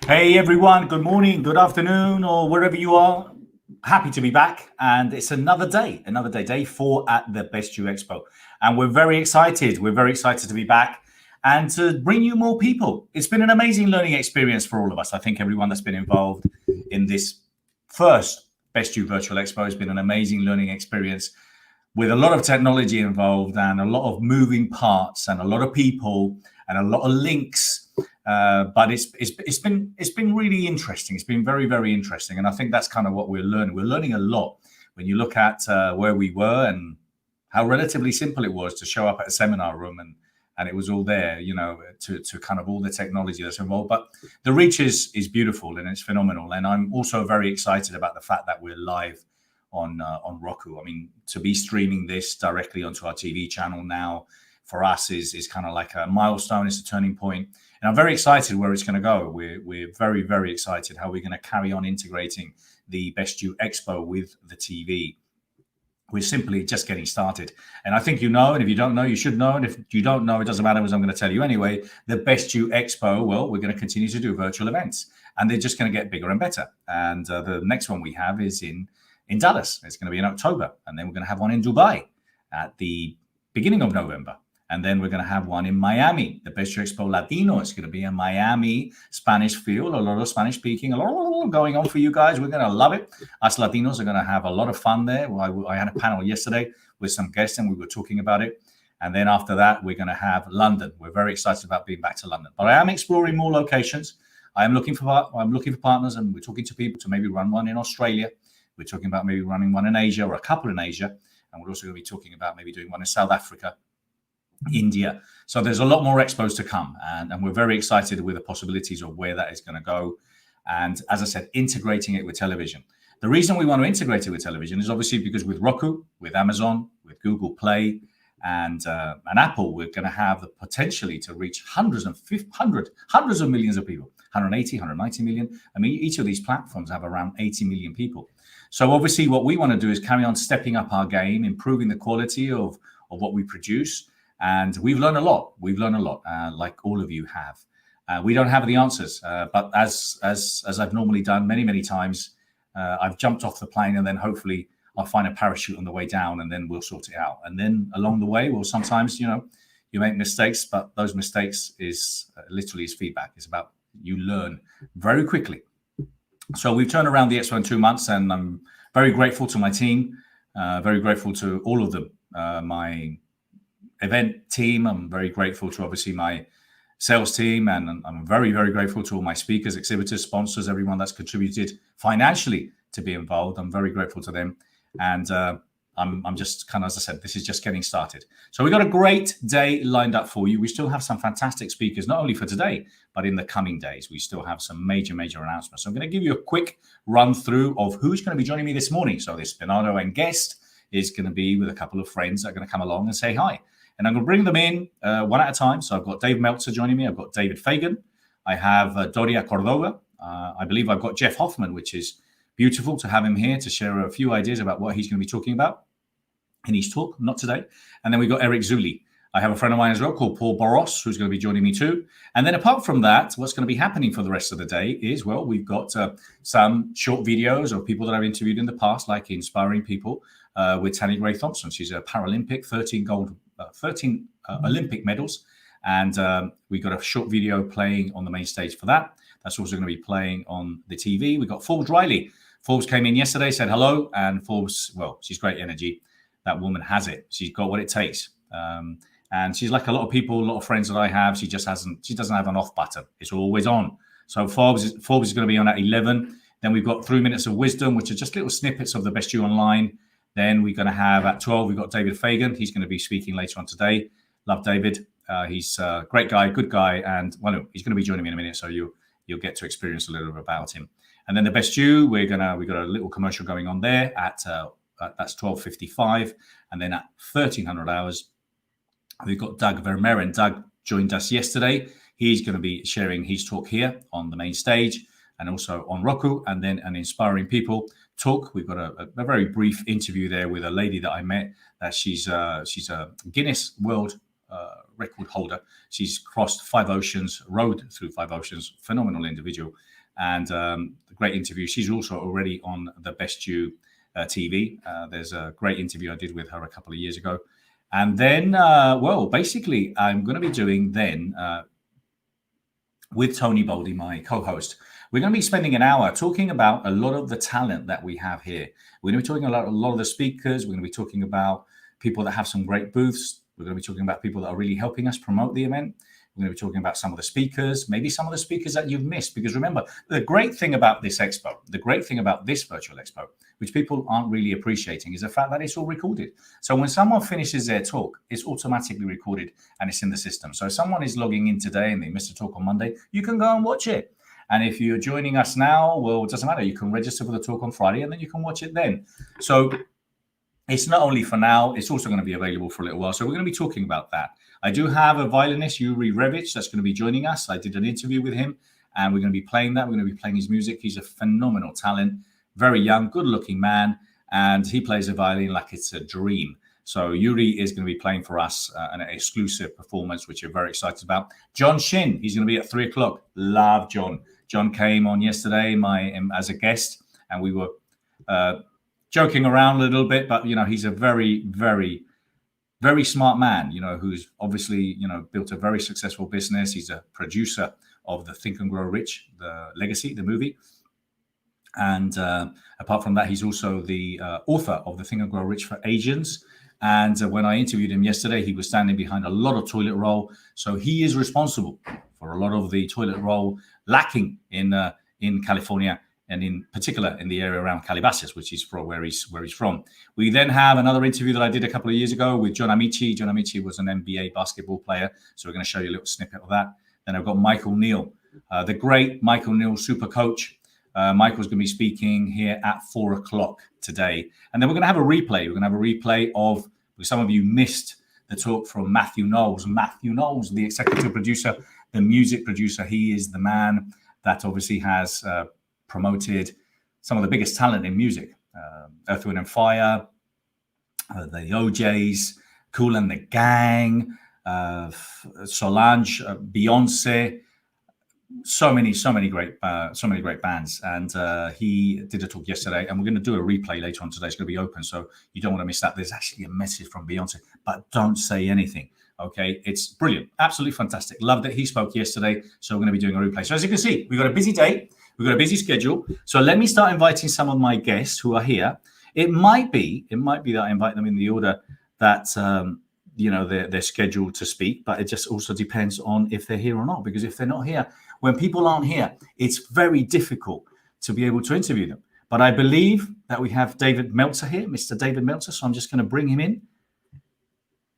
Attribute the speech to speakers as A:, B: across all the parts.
A: Hey everyone, good morning, good afternoon, or wherever you are. Happy to be back, and it's another day, day 4 at the Best You Expo. And we're very excited. We're very excited to be back and to bring you more people. It's been an amazing learning experience for all of us. I think everyone that's been involved in this first Best You Virtual Expo has been an amazing learning experience with a lot of technology involved and a lot of moving parts and a lot of people and a lot of links. But it's been really interesting. It's been very, very interesting, and I think that's kind of what we're learning. We're learning a lot when you look at where we were and how relatively simple it was to show up at a seminar room and it was all there, to kind of all the technology that's involved. But the reach is beautiful and it's phenomenal, and I'm also very excited about the fact that we're live on Roku. I mean, to be streaming this directly onto our TV channel now for us is kind of like a milestone. It's a turning point. And I'm very excited where it's going to go. We're very, very excited how we're going to carry on integrating the Best You Expo with the TV. We're simply just getting started. And I think you know, and if you don't know, you should know. And if you don't know, it doesn't matter, because I'm going to tell you anyway. The Best You Expo, well, we're going to continue to do virtual events. And they're just going to get bigger and better. And the next one we have is in Dallas. It's going to be in October. And then we're going to have one in Dubai at the beginning of November. And then we're going to have one in Miami, the Best You Expo Latino. It's going to be a Miami Spanish feel, a lot of Spanish speaking, a lot going on for you guys. We're going to love it. Us Latinos are going to have a lot of fun there. I had a panel yesterday with some guests and we were talking about it. And then after that, we're going to have London. We're very excited about being back to London. But I am exploring more locations. I'm looking for partners, and we're talking to people to maybe run one in Australia. We're talking about maybe running one in Asia, or a couple in Asia. And we're also going to be talking about maybe doing one in South Africa, India. So there's a lot more expos to come, and we're very excited with the possibilities of where that is going to go. And as I said, integrating it with television. The reason we want to integrate it with television is obviously because with Roku, with Amazon, with Google Play, and Apple, we're going to have the potentially to reach hundreds of millions of people, 180, 190 million. I mean, each of these platforms have around 80 million people. So obviously what we want to do is carry on stepping up our game, improving the quality of what we produce. And we've learned a lot. Like all of you have. We don't have the answers, but as I've normally done many times, I've jumped off the plane and then hopefully I'll find a parachute on the way down, and then we'll sort it out. And then along the way, well, sometimes you make mistakes, but those mistakes is literally is feedback. It's about you learn very quickly. So we've turned around the Expo in 2 months, and I'm very grateful to my team, very grateful to all of them, my event team. I'm very grateful to obviously my sales team, and I'm very, very grateful to all my speakers, exhibitors, sponsors, everyone that's contributed financially to be involved. I'm very grateful to them. And I'm just kind of, as I said, this is just getting started. So we've got a great day lined up for you. We still have some fantastic speakers, not only for today, but in the coming days. We still have some major announcements. So I'm going to give you a quick run through of who's going to be joining me this morning. So this Bernardo and guest is going to be with a couple of friends that are going to come along and say hi. And I'm going to bring them in one at a time. So I've got Dave Meltzer joining me. I've got David Fagan. I have Doria Cordova. I believe I've got Jeff Hoffman, which is beautiful to have him here to share a few ideas about what he's going to be talking about in his talk, not today. And then we've got Eric Zuli. I have a friend of mine as well called Paul Baros, who's going to be joining me too. And then apart from that, what's going to be happening for the rest of the day is, well, we've got some short videos of people that I've interviewed in the past, like inspiring people with Tanny Gray Thompson. She's a Paralympic, 13 Olympic medals. And we got a short video playing on the main stage for that. That's also going to be playing on the TV. We've got Forbes Riley. Forbes came in yesterday, said hello. And Forbes, well, she's great energy. That woman has it. She's got what it takes. And she's like a lot of people, a lot of friends that I have. She doesn't have an off button. It's always on. So Forbes is going to be on at 11. Then we've got 3 minutes of wisdom, which are just little snippets of the Best You Online. Then we're going to have at 12, we've got David Fagan. He's going to be speaking later on today. Love David. He's a great guy, good guy. And well, he's going to be joining me in a minute. So you'll get to experience a little bit about him. And then the Best You, we got a little commercial going on there at that's 12:55. And then at 1300 hours, we've got Doug Vermeer, and Doug joined us yesterday. He's going to be sharing his talk here on the main stage and also on Roku, and then an inspiring people talk. We've got a very brief interview there with a lady that I met. She's a Guinness World record holder. She's crossed 5 oceans, rowed through 5 oceans. Phenomenal individual. and great interview. She's also already on the Best You TV. There's a great interview I did with her a couple of years ago. And then, basically, I'm going to be doing then with Tony Boldy, my co-host. We're going to be spending an hour talking about a lot of the talent that we have here. We're going to be talking about a lot of the speakers. We're going to be talking about people that have some great booths. We're going to be talking about people that are really helping us promote the event. We're going to be talking about some of the speakers, maybe some of the speakers that you've missed. Because remember, the great thing about this expo, the great thing about this virtual expo, which people aren't really appreciating, is the fact that it's all recorded. So when someone finishes their talk, it's automatically recorded and it's in the system. So if someone is logging in today and they missed a talk on Monday, you can go and watch it. And if you're joining us now, well, it doesn't matter. You can register for the talk on Friday and then you can watch it then. So it's not only for now, it's also going to be available for a little while. So we're going to be talking about that. I do have a violinist, Yuri Revitch, that's going to be joining us. I did an interview with him and we're going to be playing that. We're going to be playing his music. He's a phenomenal talent, very young, good-looking man, and he plays the violin like it's a dream. So Yuri is going to be playing for us an exclusive performance, which we're very excited about. John Shin, he's going to be at 3 o'clock. Love John. John came on yesterday as a guest, and we were joking around a little bit, but, he's a very, very, very smart man, who's obviously, built a very successful business. He's a producer of the Think and Grow Rich, the Legacy, the movie. And apart from that, he's also the author of the Think and Grow Rich for Asians. And when I interviewed him yesterday, he was standing behind a lot of toilet roll. So he is responsible for a lot of the toilet roll lacking in California, and in particular in the area around Calabasas, which is where he's from. We then have another interview that I did a couple of years ago with John Amici. John Amici was an NBA basketball player. So we're going to show you a little snippet of that. Then I've got Michael Neal, the great Michael Neal, super coach. Michael's going to be speaking here at 4 o'clock today. And then we're going to have a replay. We're going to have a replay of, some of you missed the talk from Matthew Knowles. Matthew Knowles, the executive producer, the music producer. He is the man that obviously has promoted some of the biggest talent in music. Earth, Wind and Fire, the OJs, Kool and the Gang, Solange, Beyonce, so many great bands. And he did a talk yesterday, and we're going to do a replay later on today. It's going to be open, so you don't want to miss that. There's actually a message from Beyonce, but don't say anything. Okay, it's brilliant, absolutely fantastic. Loved it. He spoke yesterday, so we're going to be doing a replay. So as you can see, we've got a busy day, we've got a busy schedule. So let me start inviting some of my guests who are here. It might be that I invite them in the order that they're scheduled to speak, but it just also depends on if they're here or not. Because if they're not here, when people aren't here, it's very difficult to be able to interview them. But I believe that we have David Meltzer here, Mr. David Meltzer. So I'm just going to bring him in.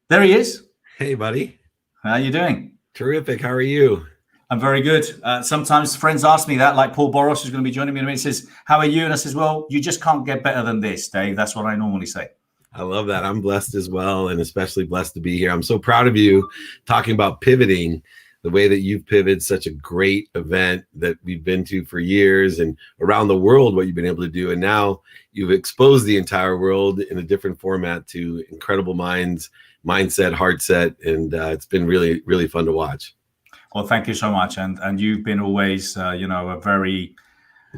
A: There he is.
B: Hey, buddy.
A: How are you doing?
B: Terrific. How are you?
A: I'm very good. Sometimes friends ask me that, like Paul Baros, who's going to be joining me in a minute, says, how are you? And I says, well, you just can't get better than this, Dave. That's what I normally say.
B: I love that. I'm blessed as well, and especially blessed to be here. I'm so proud of you talking about pivoting, the way that you've pivoted such a great event that we've been to for years and around the world, what you've been able to do. And now you've exposed the entire world in a different format to incredible minds, mindset, heart set. And it's been really, really fun to watch.
A: Well, thank you so much. And you've been always,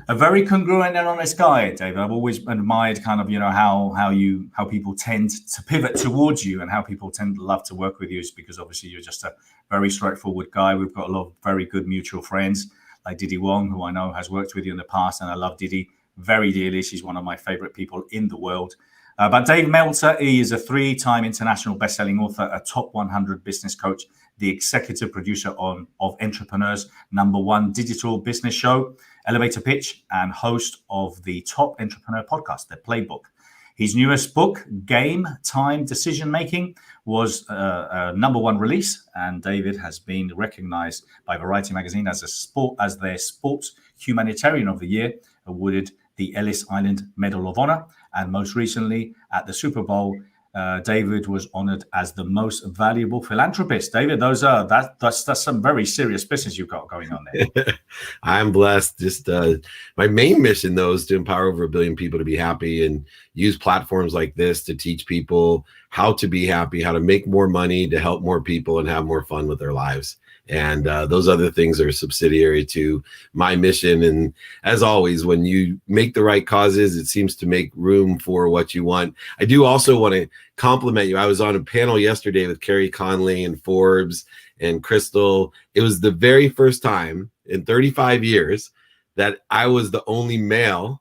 A: a very congruent and honest guy, David. I've always admired kind of, how people tend to pivot towards you and how people tend to love to work with you, is because obviously you're just a very straightforward guy. We've got a lot of very good mutual friends like Didi Wong, who I know has worked with you in the past. And I love Didi very dearly. She's one of my favorite people in the world. But Dave Meltzer, he is a 3-time international best-selling author, a top 100 business coach, the executive producer of Entrepreneur's #1 digital business show, Elevator Pitch, and host of the Top Entrepreneur podcast, The Playbook. His newest book, Game Time Decision Making, was a #1 release, and David has been recognized by Variety magazine as their sports humanitarian of the year, awarded the Ellis Island Medal of Honor, and most recently at the Super Bowl, David was honored as the most valuable philanthropist. David, that's some very serious business you've got going on there.
B: I'm blessed. Just my main mission, though, is to empower over 1 billion people to be happy, and use platforms like this to teach people how to be happy, how to make more money, to help more people and have more fun with their lives. And those other things are subsidiary to my mission. And as always, when you make the right causes, it seems to make room for what you want. I do also want to compliment you. I was on a panel yesterday with Carrie Conley and Forbes and Crystal. It was the very first time in 35 years that I was the only male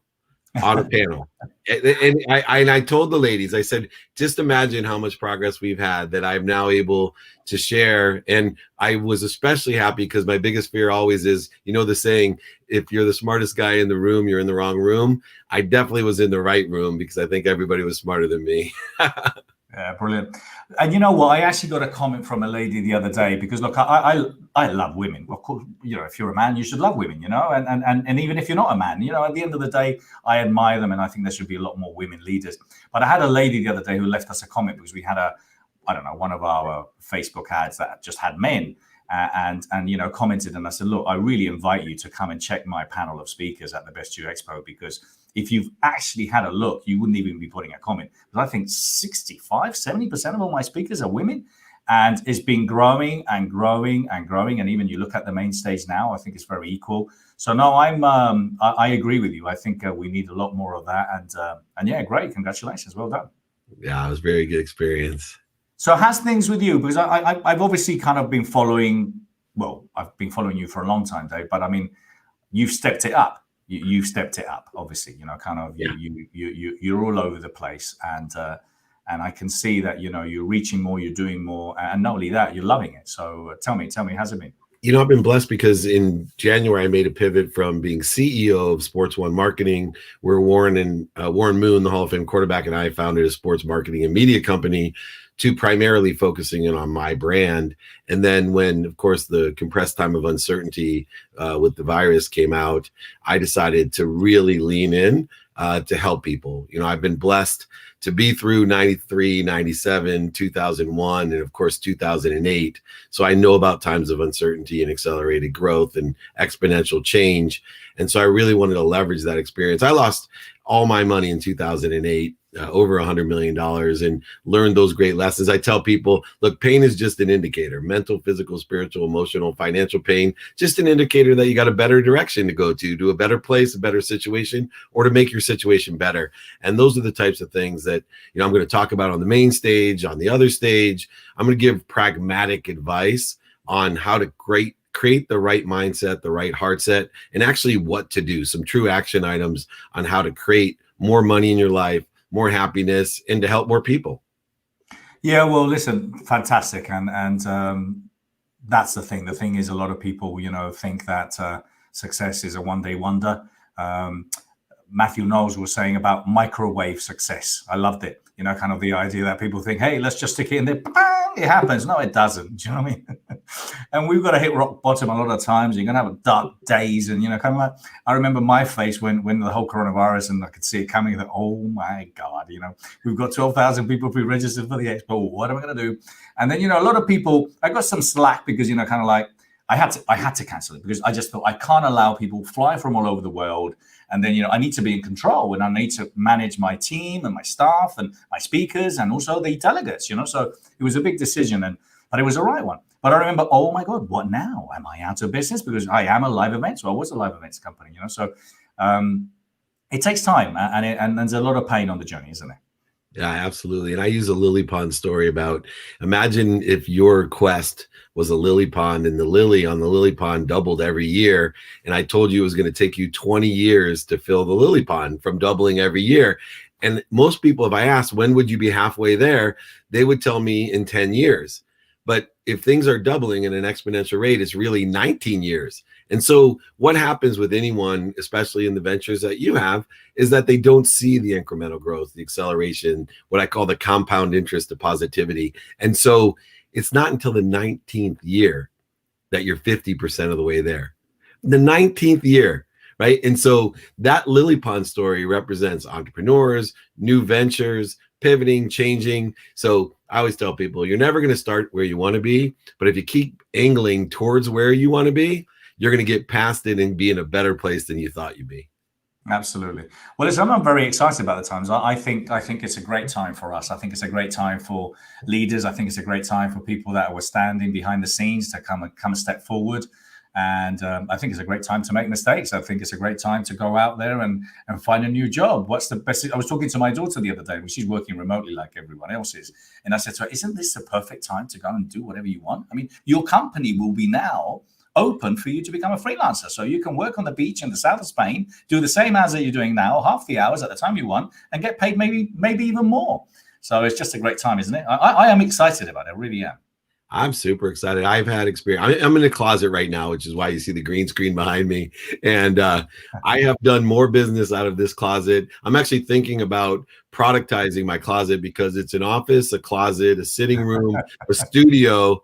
B: on a panel. And I told the ladies, I said, just imagine how much progress we've had that I'm now able to share. And I was especially happy because my biggest fear always is, you know, the saying, if you're the smartest guy in the room, you're in the wrong room. I definitely was in the right room because I think everybody was smarter than me.
A: Yeah, brilliant. And you know what? I actually got a comment from a lady the other day because look, I love women. Of course, you know, if you're a man, you should love women, you know, and even if you're not a man, you know, at the end of the day, I admire them and I think there should be a lot more women leaders. But I had a lady the other day who left us a comment because we had one of our Facebook ads that just had men and you know, commented, and I said, look, I really invite you to come and check my panel of speakers at the Best You EXPO, because if you've actually had a look, you wouldn't even be putting a comment. But I think 65-70% of all my speakers are women, and it's been growing and growing and growing. And even you look at the main stage now, I think it's very equal. So no, I agree with you. I think we need a lot more of that. And yeah, great, congratulations, well done.
B: Yeah, it was a very good experience.
A: So how's things with you? Because I've obviously kind of been following. Well, I've been following you for a long time, Dave. But I mean, you've stepped it up. You've stepped it up, obviously, you know, kind of, yeah. You're all over the place. And I can see that, you know, you're reaching more, you're doing more. And not only that, you're loving it. So tell me, how's it been?
B: You know, I've been blessed because in January, I made a pivot from being CEO of Sports One Marketing, where Warren Moon, the Hall of Fame quarterback, and I founded a sports marketing and media company, to primarily focusing in on my brand. And then when, of course, the compressed time of uncertainty with the virus came out, I decided to really lean in to help people. You know, I've been blessed to be through 93, 97, 2001, and of course, 2008. So I know about times of uncertainty and accelerated growth and exponential change. And so I really wanted to leverage that experience. I lost all my money in 2008. Over $100 million, and learned those great lessons. I tell people, look, pain is just an indicator: mental, physical, spiritual, emotional, financial pain, just an indicator that you got a better direction to go to a better place, a better situation, or to make your situation better. And those are the types of things that, you know, I'm going to talk about on the main stage, on the other stage. I'm going to give pragmatic advice on how to create the right mindset, the right heart set, and actually what to do. Some true action items on how to create more money in your life, more happiness, and to help more people.
A: Yeah, well, listen, fantastic. And that's the thing. The thing is, a lot of people, you know, think that success is a one-day wonder. Matthew Knowles was saying about microwave success. I loved it. You know, kind of the idea that people think, hey, let's just stick it in there. Bang, it happens. No, it doesn't. Do you know what I mean? And we've got to hit rock bottom a lot of times. You're going to have dark days. And, you know, kind of like, I remember my face when the whole coronavirus, and I could see it coming, that, oh my God, you know, we've got 12,000 people pre-registered for the expo. What am I going to do? And then, you know, a lot of people, I got some slack because, you know, kind of like, I had to cancel it because I just thought I can't allow people fly from all over the world. And then, you know, I need to be in control, and I need to manage my team and my staff and my speakers and also the delegates, you know. So it was a big decision, but it was the right one. But I remember, oh my God, what now? Am I out of business? Because I am a live event. So I was a live events company, you know. So it takes time, and there's a lot of pain on the journey, isn't there?
B: Yeah, absolutely. And I use a lily pond story about, imagine if your quest was a lily pond and the lily on the lily pond doubled every year. And I told you it was going to take you 20 years to fill the lily pond from doubling every year. And most people, if I asked, when would you be halfway there? They would tell me in 10 years. But if things are doubling at an exponential rate, it's really 19 years. And so what happens with anyone, especially in the ventures that you have, is that they don't see the incremental growth, the acceleration, what I call the compound interest of positivity. And so it's not until the 19th year that you're 50% of the way there. The 19th year, right? And so that lily pond story represents entrepreneurs, new ventures, pivoting, changing. So I always tell people, you're never going to start where you want to be, but if you keep angling towards where you want to be, you're going to get past it and be in a better place than you thought you'd be.
A: Absolutely. Well, listen, I'm very excited about the times. I think it's a great time for us. I think it's a great time for leaders. I think it's a great time for people that were standing behind the scenes to come a step forward. And I think it's a great time to make mistakes. I think it's a great time to go out there and find a new job. What's the best? I was talking to my daughter the other day. She's working remotely like everyone else is. And I said to her, isn't this the perfect time to go and do whatever you want? I mean, your company will be now open for you to become a freelancer. So you can work on the beach in the south of Spain, do the same hours that you're doing now, half the hours at the time you want, and get paid maybe even more. So it's just a great time, isn't it? I am excited about it. I really am.
B: I'm super excited. I've had experience. I'm in a closet right now, which is why you see the green screen behind me. And I have done more business out of this closet. I'm actually thinking about productizing my closet because it's an office, a closet, a sitting room, a studio.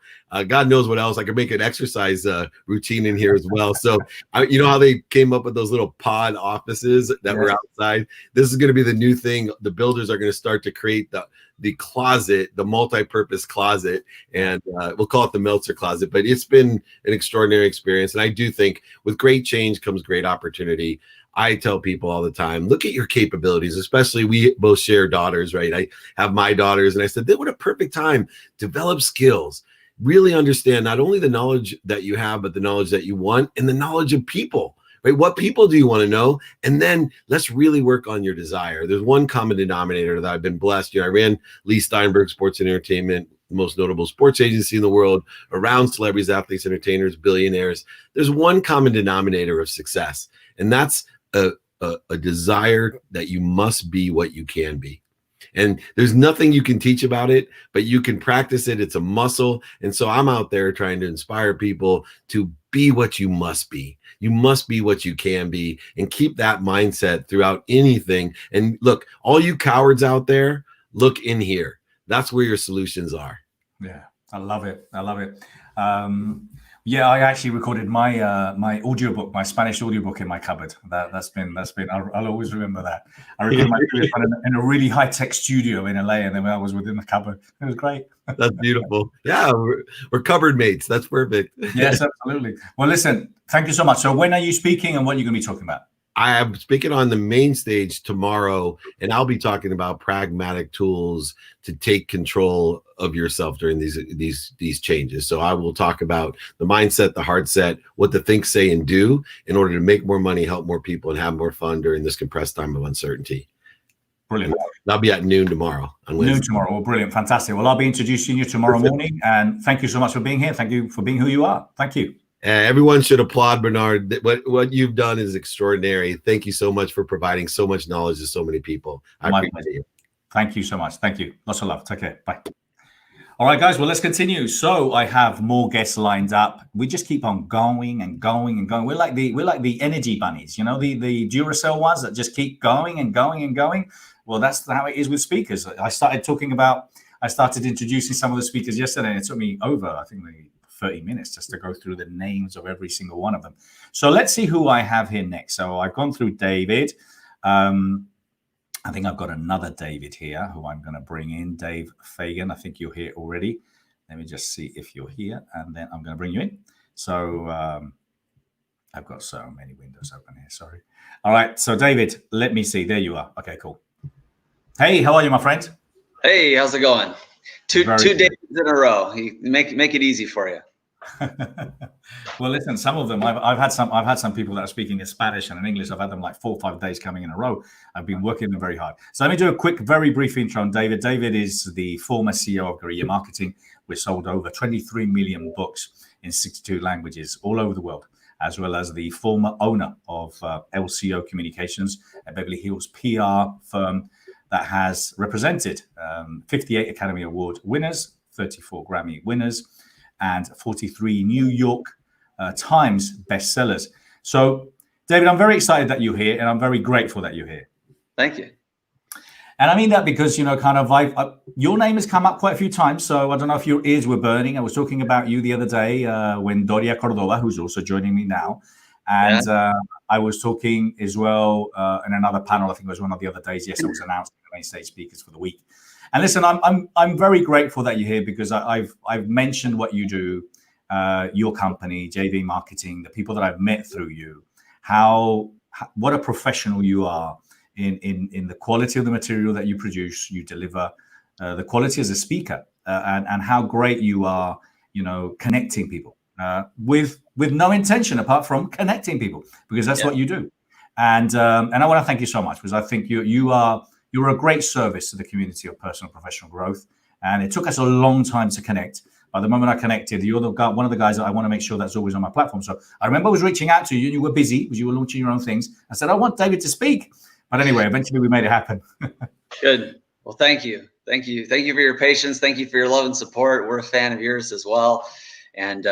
B: God knows what else. I could make an exercise routine in here as well. So, you know how they came up with those little pod offices that were outside? This is going to be the new thing. The builders are going to start to create the closet, the multi-purpose closet, and we'll call it the Meltzer closet. But it's been an extraordinary experience. And I do think with great change comes great opportunity. I tell people all the time, look at your capabilities, especially we both share daughters, right? I have my daughters, and I said, what a perfect time. Develop skills. Really understand not only the knowledge that you have, but the knowledge that you want and the knowledge of people, right? What people do you want to know? And then let's really work on your desire. There's one common denominator that I've been blessed. You know, I ran Lee Steinberg Sports and Entertainment, the most notable sports agency in the world, around celebrities, athletes, entertainers, billionaires. There's one common denominator of success, and that's a desire that you must be what you can be. And there's nothing you can teach about it, but you can practice it. It's a muscle. And so I'm out there trying to inspire people to be what you must be. You must be what you can be, and keep that mindset throughout anything. And look, all you cowards out there, look in here. That's where your solutions are.
A: Yeah, I love it. I love it. Yeah, I actually recorded my my audiobook, my Spanish audiobook in my cupboard. That's been. I'll always remember that. I recorded my in a really high tech studio in LA, and then I was within the cupboard. It was great.
B: That's beautiful. Yeah, we're cupboard mates. That's perfect.
A: Yes, absolutely. Well, listen, thank you so much. So, when are you speaking, and what are you going to be talking about?
B: I am speaking on the main stage tomorrow, and I'll be talking about pragmatic tools to take control of yourself during these changes. So I will talk about the mindset, the heart set, what to think, say, and do in order to make more money, help more people, and have more fun during this compressed time of uncertainty.
A: Brilliant.
B: That'll be at noon tomorrow.
A: Noon tomorrow. Well, brilliant. Fantastic. Well, I'll be introducing you tomorrow morning. And thank you so much for being here. Thank you for being who you are. Thank you.
B: Everyone should applaud Bernard. What you've done is extraordinary. Thank you so much for providing so much knowledge to so many people. I appreciate you.
A: Thank you so much. Thank you. Lots of love. Take care. Bye. All right, guys. Well, let's continue. So I have more guests lined up. We just keep on going and going and going. We're like the energy bunnies, you know, the Duracell ones that just keep going and going and going. Well, that's how it is with speakers. I started introducing some of the speakers yesterday, and it took me over, I think, 30 minutes just to go through the names of every single one of them. So let's see who I have here next. So I've gone through David. I think I've got another David here who I'm going to bring in, Dave Fagan. I think you're here already. Let me just see if you're here, and then I'm going to bring you in. So I've got so many windows open here. Sorry. All right. So David, let me see. There you are. Okay, cool. Hey, how are you, my friend?
C: Hey, how's it going? Two days in a row. Make it easy for you.
A: Well, listen, some of them I've had some people that are speaking in Spanish and in English. I've had them like 4 or 5 days coming in a row. I've been working them very hard. So let me do a quick, very brief intro on David. David is the former CEO of Guerrilla Marketing. We sold over 23 million books in 62 languages all over the world, as well as the former owner of LCO Communications, a Beverly Hills PR firm that has represented 58 Academy Award winners, 34 Grammy winners, and 43 New York Times bestsellers. So, David, I'm very excited that you're here, and I'm very grateful that you're here.
C: Thank you.
A: And I mean that because, you know, kind of your name has come up quite a few times, so I don't know if your ears were burning. I was talking about you the other day when Doria Cordova, who's also joining me now, and I was talking as well in another panel. I think it was one of the other days. Yes, I was announcing the main stage speakers for the week. And listen, I'm very grateful that you're here because I've mentioned what you do, your company, JV Marketing, the people that I've met through you, how what a professional you are in the quality of the material that you produce, you deliver, the quality as a speaker, and how great you are, connecting people with no intention apart from connecting people, because that's what you do. And I want to thank you so much, because I think you're a great service to the community of personal and professional growth. And it took us a long time to connect. By the moment I connected, you're one of the guys that I want to make sure that's always on my platform. So I remember I was reaching out to you, and you were busy because you were launching your own things. I said, I want David to speak. But anyway, eventually we made it happen.
C: Good. Well, thank you. Thank you. Thank you for your patience. Thank you for your love and support. We're a fan of yours as well. And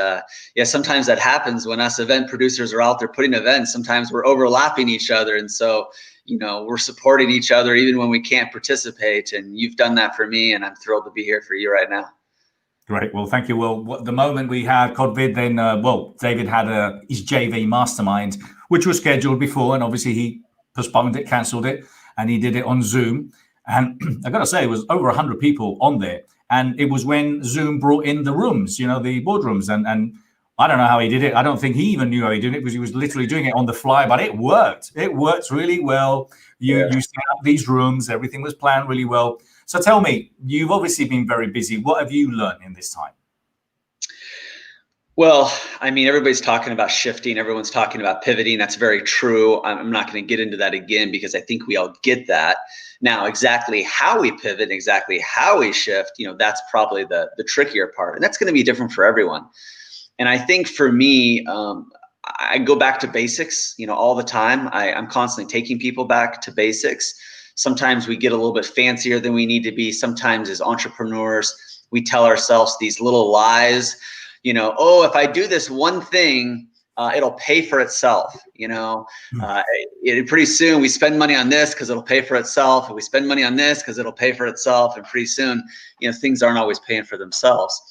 C: sometimes that happens when us event producers are out there putting events. Sometimes we're overlapping each other. And so, we're supporting each other even when we can't participate. And you've done that for me, and I'm thrilled to be here for you right now.
A: Great. Well, thank you. Well, the moment we had COVID, then, David had his JV mastermind, which was scheduled before. And obviously he postponed it, canceled it, and he did it on Zoom. And I got to say, it was over 100 people on there. And it was when Zoom brought in the rooms, the boardrooms. And I don't know how he did it. I don't think he even knew how he did it, because he was literally doing it on the fly, but it worked. It worked really well. You set up these rooms. Everything was planned really well. So tell me, you've obviously been very busy. What have you learned in this time?
C: Well, I mean, everybody's talking about shifting. Everyone's talking about pivoting. That's very true. I'm not going to get into that again, because I think we all get that. Now, exactly how we pivot, exactly how we shift, that's probably the trickier part. And that's going to be different for everyone. And I think for me, I go back to basics, all the time. I'm constantly taking people back to basics. Sometimes we get a little bit fancier than we need to be. Sometimes as entrepreneurs, we tell ourselves these little lies, if I do this one thing, it'll pay for itself. Pretty soon we spend money on this because it'll pay for itself. And we spend money on this because it'll pay for itself. And pretty soon, things aren't always paying for themselves.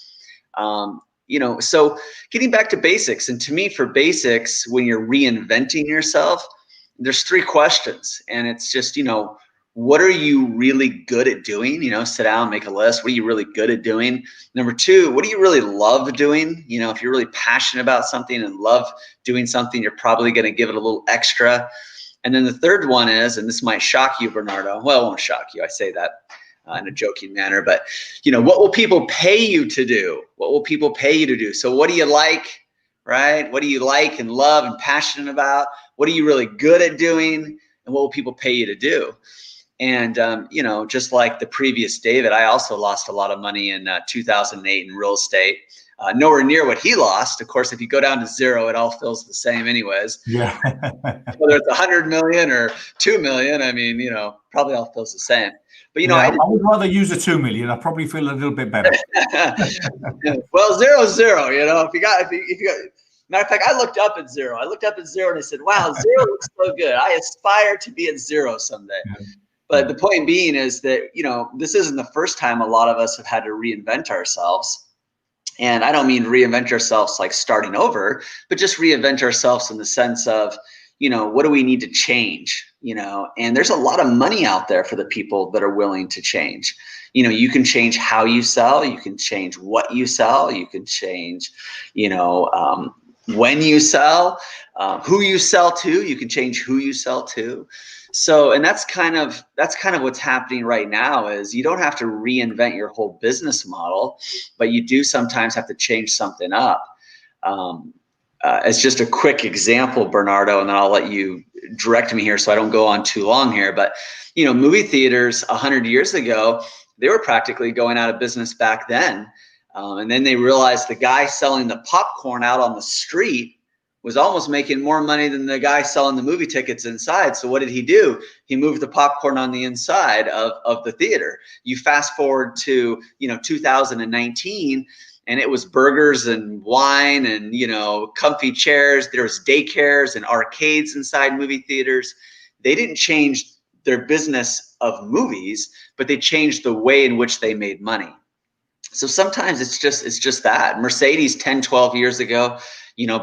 C: So getting back to basics. And to me, for basics, when you're reinventing yourself, there's 3 questions. And it's just, what are you really good at doing? Sit down, make a list. What are you really good at doing? Number 2, what do you really love doing? If you're really passionate about something and love doing something, you're probably going to give it a little extra. And then the third one is, and this might shock you, Bernardo. Well, it won't shock you. I say that in a joking manner, but what will people pay you to do? What will people pay you to do? So what do you like, right? What do you like and love and passionate about? What are you really good at doing? And what will people pay you to do? And, just like the previous David, I also lost a lot of money in 2008 in real estate. Nowhere near what he lost. Of course, if you go down to 0, it all feels the same anyways.
A: Yeah.
C: Whether it's 100 million or 2 million, I mean, probably all feels the same. But,
A: I would rather use a 2 million. I probably feel a little bit better.
C: Well, 0 is 0, if you got, matter of fact, I looked up at 0. I looked up at 0 and I said, wow, 0 looks so good. I aspire to be at 0 someday. Yeah. But the point being is that, this isn't the first time a lot of us have had to reinvent ourselves. And I don't mean reinvent ourselves like starting over, but just reinvent ourselves in the sense of, what do we need to change? And there's a lot of money out there for the people that are willing to change. You can change how you sell. You can change what you sell. You can change, when you sell, who you sell to. You can change who you sell to. So, and that's kind of what's happening right now is you don't have to reinvent your whole business model, but you do sometimes have to change something up. As just a quick example, Bernardo, and then I'll let you direct me here so I don't go on too long here. But, movie theaters 100 years ago, they were practically going out of business back then. And then they realized the guy selling the popcorn out on the street was almost making more money than the guy selling the movie tickets inside. So what did he do? He moved the popcorn on the inside of the theater. You fast forward to, 2019, and it was burgers and wine and, comfy chairs. There was daycares and arcades inside movie theaters. They didn't change their business of movies, but they changed the way in which they made money. So sometimes it's just that. Mercedes 10, 12 years ago,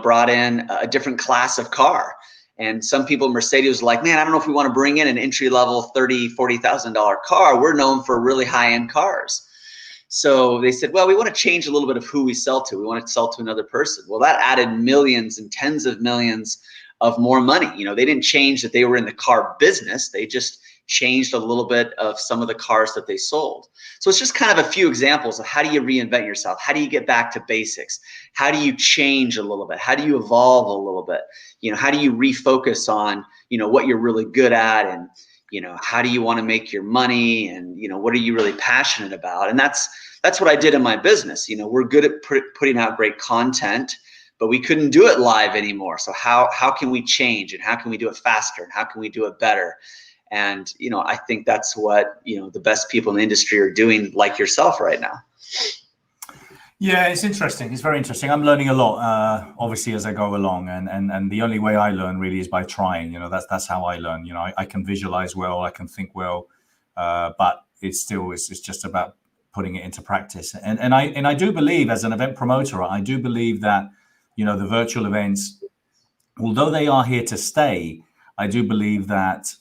C: brought in a different class of car. And some people, Mercedes was like, man, I don't know if we want to bring in an entry-level $30,000, $40,000 car. We're known for really high-end cars. So they said, well, we want to change a little bit of who we sell to. We want to sell to another person. Well, that added millions and tens of millions of more money. You know, they didn't change that they were in the car business. They just changed a little bit of some of the cars that they sold. So it's just kind of a few examples of how do you reinvent yourself? How do you get back to basics? How do you change a little bit? How do you evolve a little bit? You know, how do you refocus on, you know, what you're really good at, and, you know, how do you want to make your money, and, you know, what are you really passionate about? And that's what I did in my business. You know, we're good at putting out great content, but we couldn't do it live anymore. So how can we change, and how can we do it faster, and how can we do it better? And, you know, I think that's what, you know, the best people in the industry are doing, like yourself right now.
A: Yeah, it's interesting. It's very interesting. I'm learning a lot, obviously, as I go along, and the only way I learn really is by trying. You know, that's how I learn. You know, I can visualize well, I can think well, but it's just about putting it into practice. And I do believe, as an event promoter, I do believe that, you know, the virtual events, although they are here to stay, I do believe that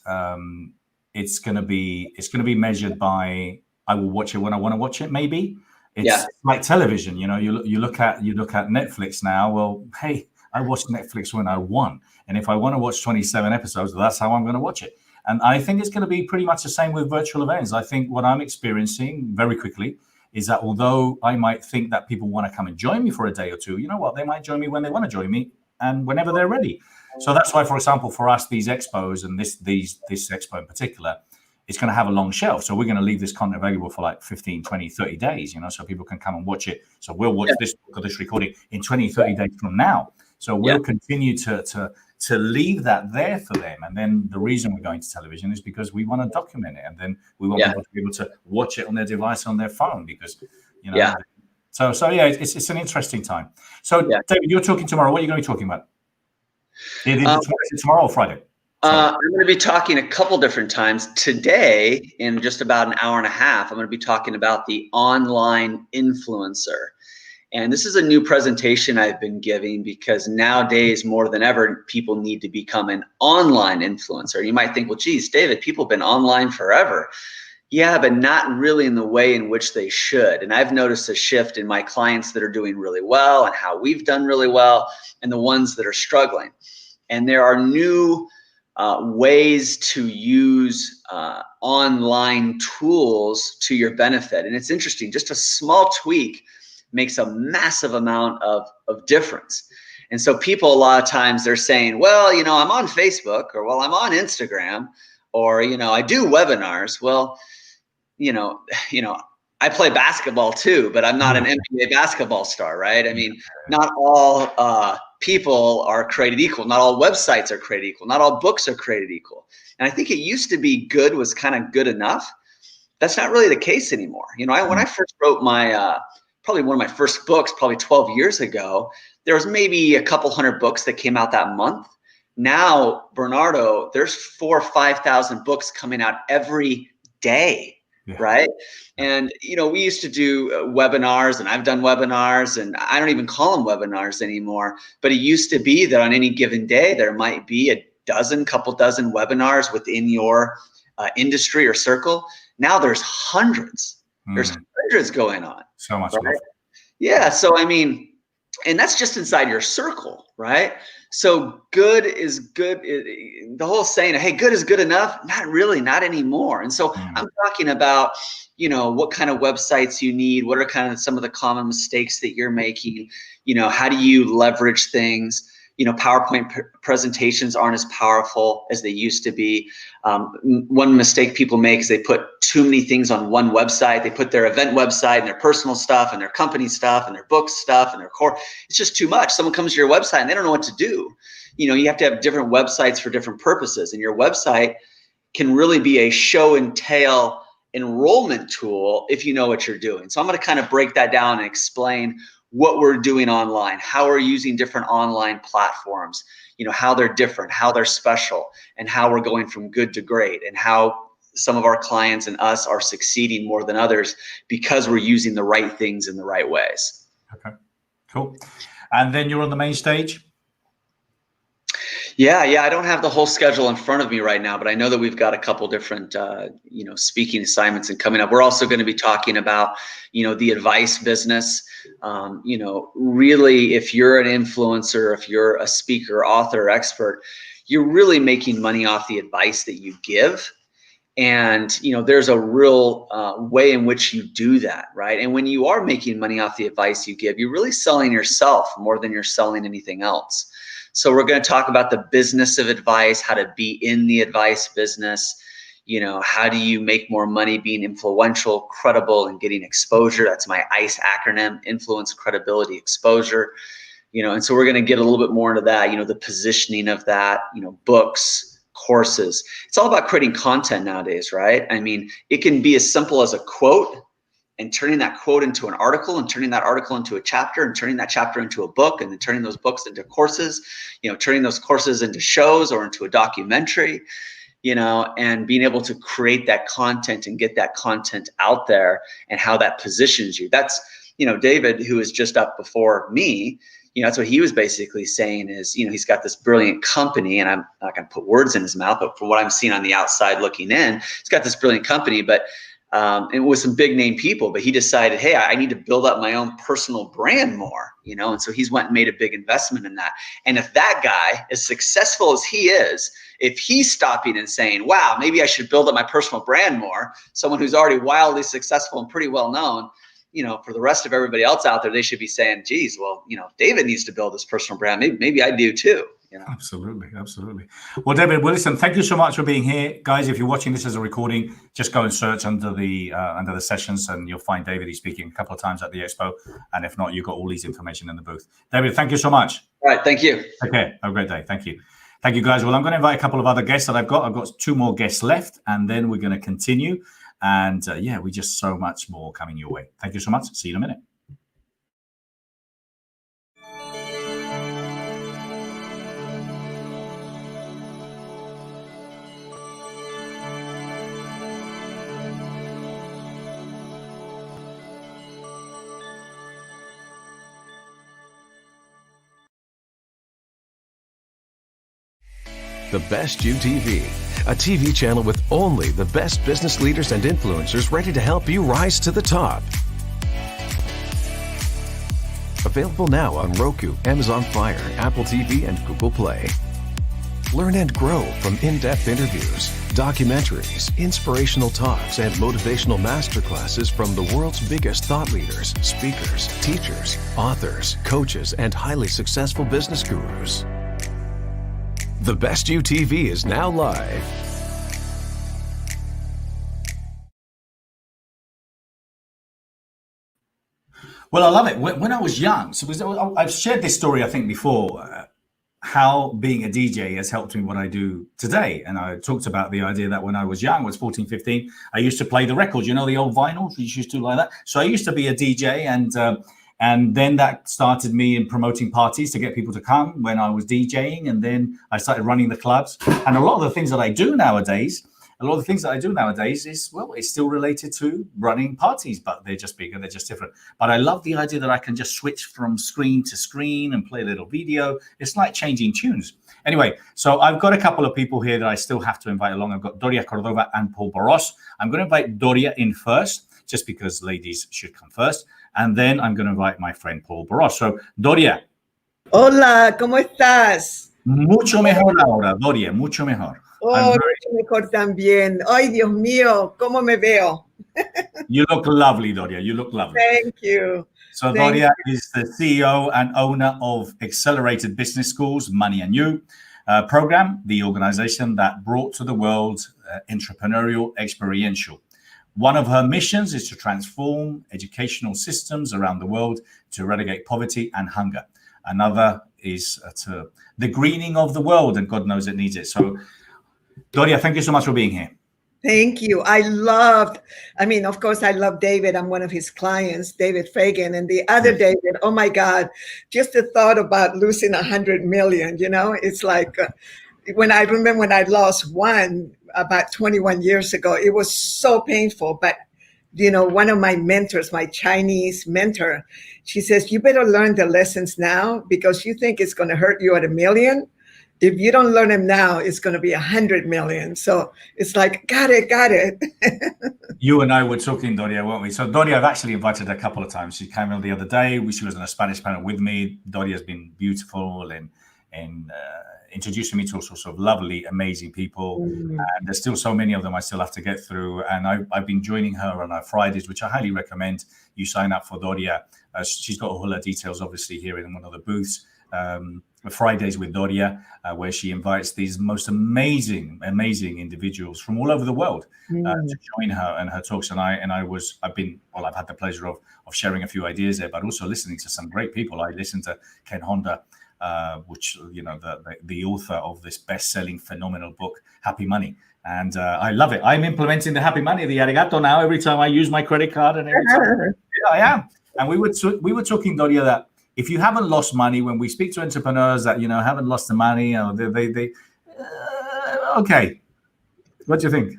A: it's going to be measured by, I will watch it when I want to watch it. Maybe it's like television. You know, you look at Netflix now. Well, hey, I watch Netflix when I want, and if I want to watch 27 episodes, that's how I'm going to watch it. And I think it's going to be pretty much the same with virtual events. I think what I'm experiencing very quickly is that although I might think that people want to come and join me for a day or two, you know what, they might join me when they want to join me and whenever they're ready. So that's why, for example, for us, these expos, and this expo in particular, it's going to have a long shelf. So we're going to leave this content available for like 15, 20, 30 days, you know, so people can come and watch it. So we'll watch this recording in 20, 30 days from now. So we'll continue to leave that there for them. And then the reason we're going to television is because we want to document it. And then we want people to be able to watch it on their device, on their phone, because, you know, so yeah, it's an interesting time. So David, you're talking tomorrow. What are you going to be talking about? Is it tomorrow or Friday?
C: I'm going to be talking a couple different times. Today, in just about an hour and a half, I'm going to be talking about the online influencer. And this is a new presentation I've been giving, because nowadays, more than ever, people need to become an online influencer. And you might think, well, geez, David, people have been online forever. Yeah, but not really in the way in which they should. And I've noticed a shift in my clients that are doing really well, and how we've done really well, and the ones that are struggling. And there are new ways to use online tools to your benefit. And it's interesting, just a small tweak makes a massive amount of difference. And so people, a lot of times, they're saying, well, you know, I'm on Facebook, or, well, I'm on Instagram, or, you know, I do webinars. Well, you know, I play basketball too, but I'm not an NBA basketball star, right? I mean, not all people are created equal. Not all websites are created equal. Not all books are created equal. And I think it used to be good was kind of good enough. That's not really the case anymore. You know, when I first wrote my, probably one of my first books, probably 12 years ago, there was maybe a couple hundred books that came out that month. Now, Bernardo, there's 4,000 or 5,000 books coming out every day. Right. And, you know, we used to do webinars, and I've done webinars, and I don't even call them webinars anymore. But it used to be that on any given day, there might be a couple dozen webinars within your industry or circle. Now there's hundreds. There's hundreds going on.
A: So much.
C: Right? Yeah. So, I mean, and that's just inside your circle, right? So good is good. The whole saying, hey, good is good enough. Not really, not anymore. And so I'm talking about, you know, what kind of websites you need. What are kind of some of the common mistakes that you're making? You know, how do you leverage things? You know, PowerPoint presentations aren't as powerful as they used to be. One mistake people make is they put too many things on one website. They put their event website and their personal stuff and their company stuff and their book stuff and their core. It's just too much. Someone comes to your website and they don't know what to do. You know, you have to have different websites for different purposes. And your website can really be a show and tell enrollment tool if you know what you're doing. So I'm going to kind of break that down and explain what we're doing online, how we're using different online platforms, you know, how they're different, how they're special, and how we're going from good to great, and how some of our clients and us are succeeding more than others because we're using the right things in the right ways.
A: Okay, cool. And then you're on the main stage?
C: Yeah, I don't have the whole schedule in front of me right now, but I know that we've got a couple different, speaking assignments and coming up. We're also going to be talking about, the advice business. Really, if you're an influencer, if you're a speaker, author, expert, you're really making money off the advice that you give. And, there's a real way in which you do that, right? And when you are making money off the advice you give, you're really selling yourself more than you're selling anything else. So we're going to talk about the business of advice, how to be in the advice business. How do you make more money being influential, credible, and getting exposure? That's my ICE acronym: influence, credibility, exposure. And so we're going to get a little bit more into that, the positioning of that, books, courses. It's all about creating content nowadays, right? I mean, it can be as simple as a quote and turning that quote into an article, and turning that article into a chapter, and turning that chapter into a book, and then turning those books into courses, turning those courses into shows or into a documentary, and being able to create that content and get that content out there, and how that positions you. That's, David, who is just up before me, that's what he was basically saying is, he's got this brilliant company, and I'm not going to put words in his mouth, but from what I'm seeing on the outside looking in, he's got this brilliant company, but it was some big name people, but he decided, hey, I need to build up my own personal brand more, and so he's went and made a big investment in that. And if that guy, as successful as he is, if he's stopping and saying, wow, maybe I should build up my personal brand more, someone who's already wildly successful and pretty well known, for the rest of everybody else out there, they should be saying, geez, well, David needs to build his personal brand. Maybe I do too.
A: Absolutely. Well, David, listen, thank you so much for being here. Guys, if you're watching this as a recording, just go and search under the sessions, and you'll find David. He's speaking a couple of times at the expo. And if not, you've got all these information in the booth. David, thank you so much.
C: All right. Thank you.
A: Okay. Have a great day. Thank you. Thank you, guys. Well, I'm going to invite a couple of other guests that I've got. I've got 2 more guests left, and then we're going to continue. And we just so much more coming your way. Thank you so much. See you in a minute.
D: The Best You TV, a TV channel with only the best business leaders and influencers ready to help you rise to the top. Available now on Roku, Amazon Fire, Apple TV, and Google Play. Learn and grow from in-depth interviews, documentaries, inspirational talks, and motivational masterclasses from the world's biggest thought leaders, speakers, teachers, authors, coaches, and highly successful business gurus. The Best You TV is now live.
A: Well, I love it. When I was young, I've shared this story, I think, before, how being a DJ has helped me what I do today. And I talked about the idea that when I was young, I was 14, 15, I used to play the records, the old vinyls, we used to do like that. So I used to be a DJ, and then that started me in promoting parties to get people to come when I was DJing. And then I started running the clubs. And a lot of the things that I do nowadays is, well, it's still related to running parties, but they're just bigger, they're just different. But I love the idea that I can just switch from screen to screen and play a little video. It's like changing tunes. Anyway, so I've got a couple of people here that I still have to invite along. I've got Doria Cordova and Paul Baros. I'm going to invite Doria in first, just because ladies should come first. And then I'm going to invite my friend Paul Baros. So, Doria.
E: Hola, ¿cómo estás?
A: Mucho mejor ahora, Doria, mucho mejor.
E: Oh, mucho mejor también. Ay, Dios mío, ¿cómo me veo?
A: You look lovely, Doria. You look lovely.
E: Thank you.
A: So, Doria is the CEO and owner of Accelerated Business Schools, Money and You program, the organization that brought to the world entrepreneurial experiential. One of her missions is to transform educational systems around the world to eradicate poverty and hunger. Another is to the greening of the world, and God knows it needs it. So, Doria, thank you so much for being here.
E: Thank you. Of course, I love David. I'm one of his clients, David Fagan. And the other David, oh my God, just the thought about losing 100 million, it's like when I lost one about 21 years ago, it was so painful. But, one of my mentors, my Chinese mentor, she says, you better learn the lessons now, because you think it's going to hurt you at 1 million. if you don't learn them now, it's going to be 100 million. So it's like, got it.
A: You and I were talking, Doria, weren't we? So Doria, I've actually invited her a couple of times. She came on the other day. She was on a Spanish panel with me. Doria has been beautiful and introducing me to all sorts of lovely, amazing people. And there's still so many of them I still have to get through. And I've been joining her on our Fridays, which I highly recommend you sign up for Doria. She's got all her details, obviously, here in one of the booths. Fridays with Doria, where she invites these most amazing individuals from all over the world to join her and her talks. I've had the pleasure of sharing a few ideas there, but also listening to some great people. I listened to Ken Honda, which the author of this best-selling phenomenal book, Happy Money. And I love it. I'm implementing the Happy Money, the Arigato now, every time I use my credit card and every time. Yeah, I am. And we were talking, Doria, that if you haven't lost money, when we speak to entrepreneurs that, haven't lost the money, okay. What do you think?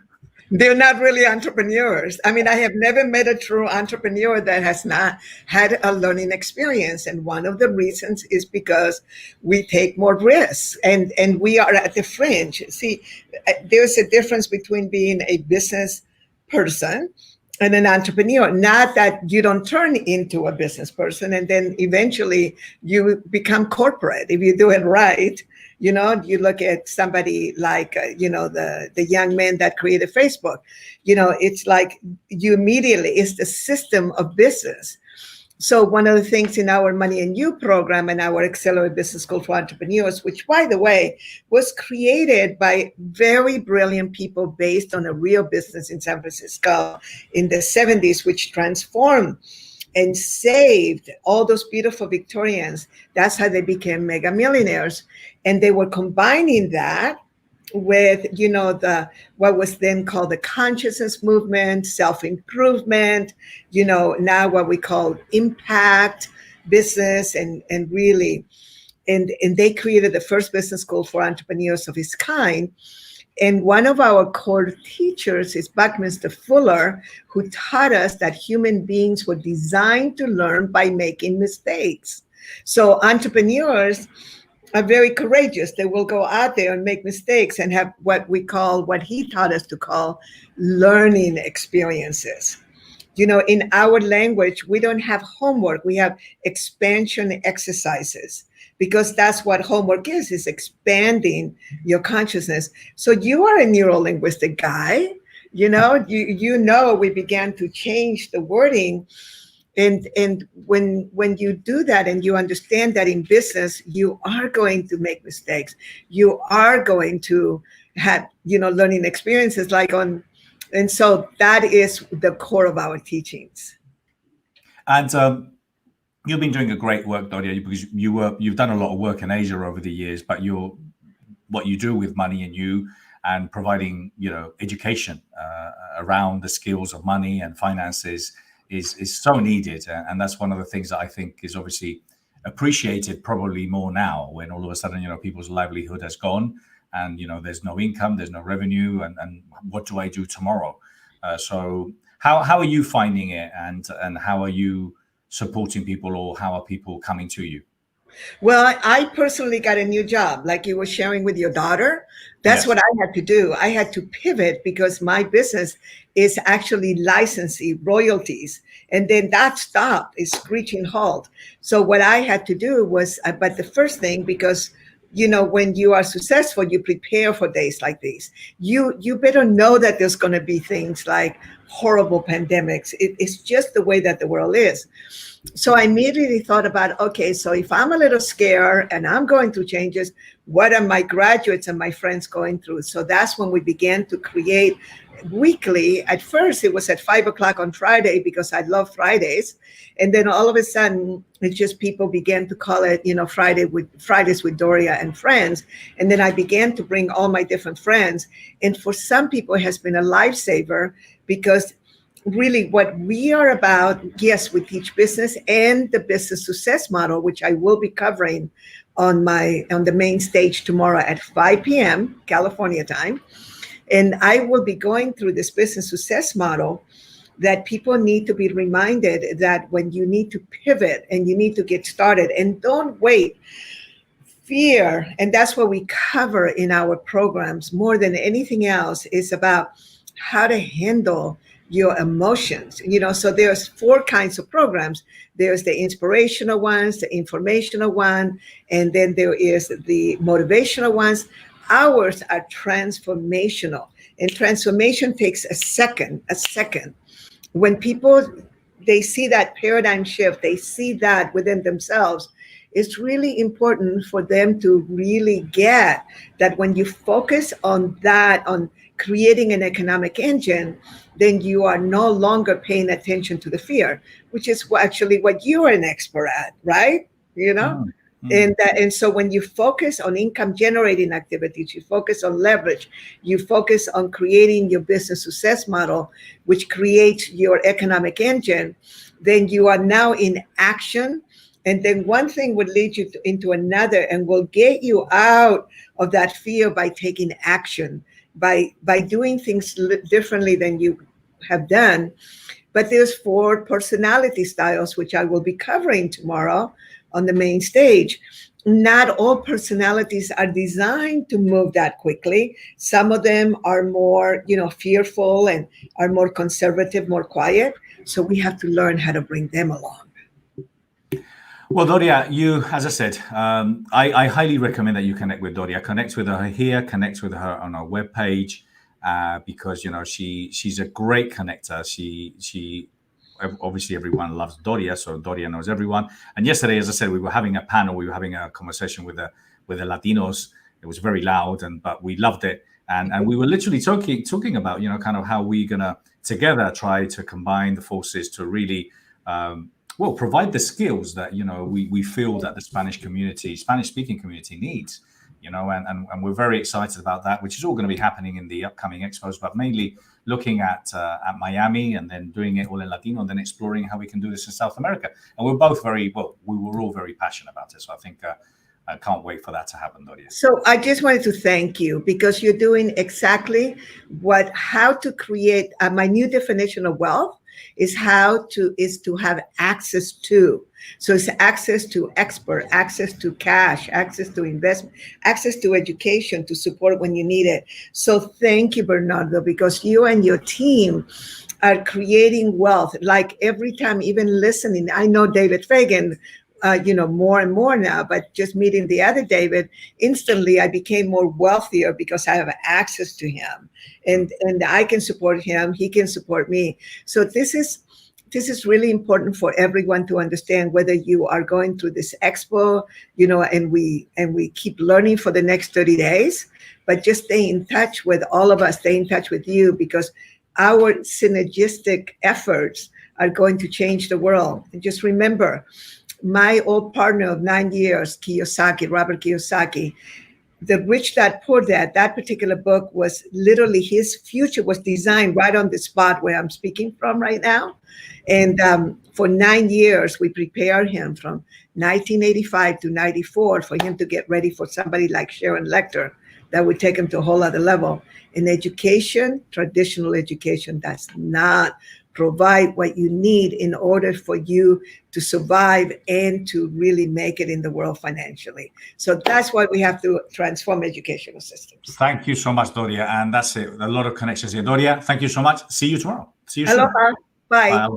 E: They're not really entrepreneurs. I mean, I have never met a true entrepreneur that has not had a learning experience. And one of the reasons is because we take more risks and we are at the fringe. See, there's a difference between being a business person and an entrepreneur. Not that you don't turn into a business person and then eventually you become corporate if you do it right. You look at somebody like, the young man that created Facebook, it's like you immediately, it's the system of business. So one of the things in our Money and You program and our Accelerated Business School for Entrepreneurs, which, by the way, was created by very brilliant people based on a real business in San Francisco in the 70s, which transformed and saved all those beautiful Victorians. That's how they became mega millionaires. And they were combining that with, what was then called the consciousness movement, self-improvement, now what we call impact business and really, and they created the first business school for entrepreneurs of its kind. And one of our core teachers is Buckminster Fuller, who taught us that human beings were designed to learn by making mistakes. So entrepreneurs are very courageous. They will go out there and make mistakes and have what he taught us to call learning experiences. In our language, we don't have homework. We have expansion exercises, because that's what homework is expanding your consciousness. So you are a neuro-linguistic guy, we began to change the wording. And when you do that and you understand that in business, you are going to make mistakes. You are going to have, learning experiences and so that is the core of our teachings.
A: And you've been doing a great work, Doria, because you've done a lot of work in Asia over the years, but what you do with Money and You and providing, education around the skills of money and finances is so needed. And that's one of the things that I think is obviously appreciated probably more now, when all of a sudden, people's livelihood has gone and, there's no income, there's no revenue, and what do I do tomorrow? So how are you finding it, and how are you supporting people, or how are people coming to you?
E: Well, I personally got a new job, like you were sharing with your daughter. That's what I had to do. I had to pivot because my business is actually licensing royalties. And then that stopped, is screeching halt. So what I had to do was, but the first thing, because when you are successful, you prepare for days like these. You better know that there's going to be things like horrible pandemics. It's just the way that the world is. So I immediately thought about, okay, so if I'm a little scared and I'm going through changes, what are my graduates and my friends going through? So that's when we began to create weekly. At first, it was at 5:00 on Friday because I love Fridays. And then all of a sudden, it's just people began to call it, Fridays with Doria and friends. And then I began to bring all my different friends. And for some people, it has been a lifesaver, because really what we are about, yes, we teach business and the business success model, which I will be covering on the main stage tomorrow at 5 p.m. California time. And I will be going through this business success model that people need to be reminded that when you need to pivot and you need to get started, and don't wait fear, and that's what we cover in our programs more than anything else, is about how to handle your emotions. So there's 4 kinds of programs. There's the inspirational ones, the informational one, and then there is the motivational ones. Ours are transformational, and transformation takes a second. When people, they see that paradigm shift, they see that within themselves, it's really important for them to really get that when you focus on that, on creating an economic engine, then you are no longer paying attention to the fear, which is actually what you're an expert at, right? And so when you focus on income generating activities, you focus on leverage, you focus on creating your business success model, which creates your economic engine, then you are now in action. And then one thing would lead you into another and will get you out of that fear by taking action, by doing things differently than you have done. But there's 4 personality styles, which I will be covering tomorrow on the main stage. Not all personalities are designed to move that quickly. Some of them are more, fearful and are more conservative, more quiet. So we have to learn how to bring them along.
A: Well, Doria, you, as I said, I highly recommend that you connect with Doria. Connect with her here, connect with her on our webpage, because she's a great connector. She obviously everyone loves Doria, so Doria knows everyone. And yesterday, as I said, we were having a panel, we were having a conversation with the Latinos. It was very loud, but we loved it. And we were literally talking about kind of how we're gonna together try to combine the forces to really provide the skills that we feel that the Spanish-speaking community needs. And we're very excited about that, which is all going to be happening in the upcoming expos, but mainly looking at Miami and then doing it all in Latino and then exploring how we can do this in South America. And we're both we were all very passionate about it. So I think I can't wait for that to happen, Doria.
E: So I just wanted to thank you because you're doing exactly how to create my new definition of wealth is to have access to. So it's access to expert, access to cash, access to investment, access to education to support when you need it. So thank you, Bernardo, because you and your team are creating wealth. Like every time, even listening, I know David Fagan, more and more now, but just meeting the other David, instantly I became more wealthier because I have access to him and I can support him. He can support me. So this is really important for everyone to understand, whether you are going through this expo, and we keep learning for the next 30 days, but just stay in touch with all of us, stay in touch with you, because our synergistic efforts are going to change the world. And just remember, my old partner of 9 years, Robert Kiyosaki, The Rich Dad Poor Dad, that particular book was literally, his future was designed right on the spot where I'm speaking from right now. And for 9 years, we prepared him from 1985 to 94 for him to get ready for somebody like Sharon Lecter that would take him to a whole other level. In education, traditional education does not provide what you need in order for you to survive and to really make it in the world financially. So that's why we have to transform educational systems.
A: Thank you so much, Doria. And that's it. A lot of connections here. Doria, thank you so much. See you tomorrow. See you soon.
E: Aloha. Bye.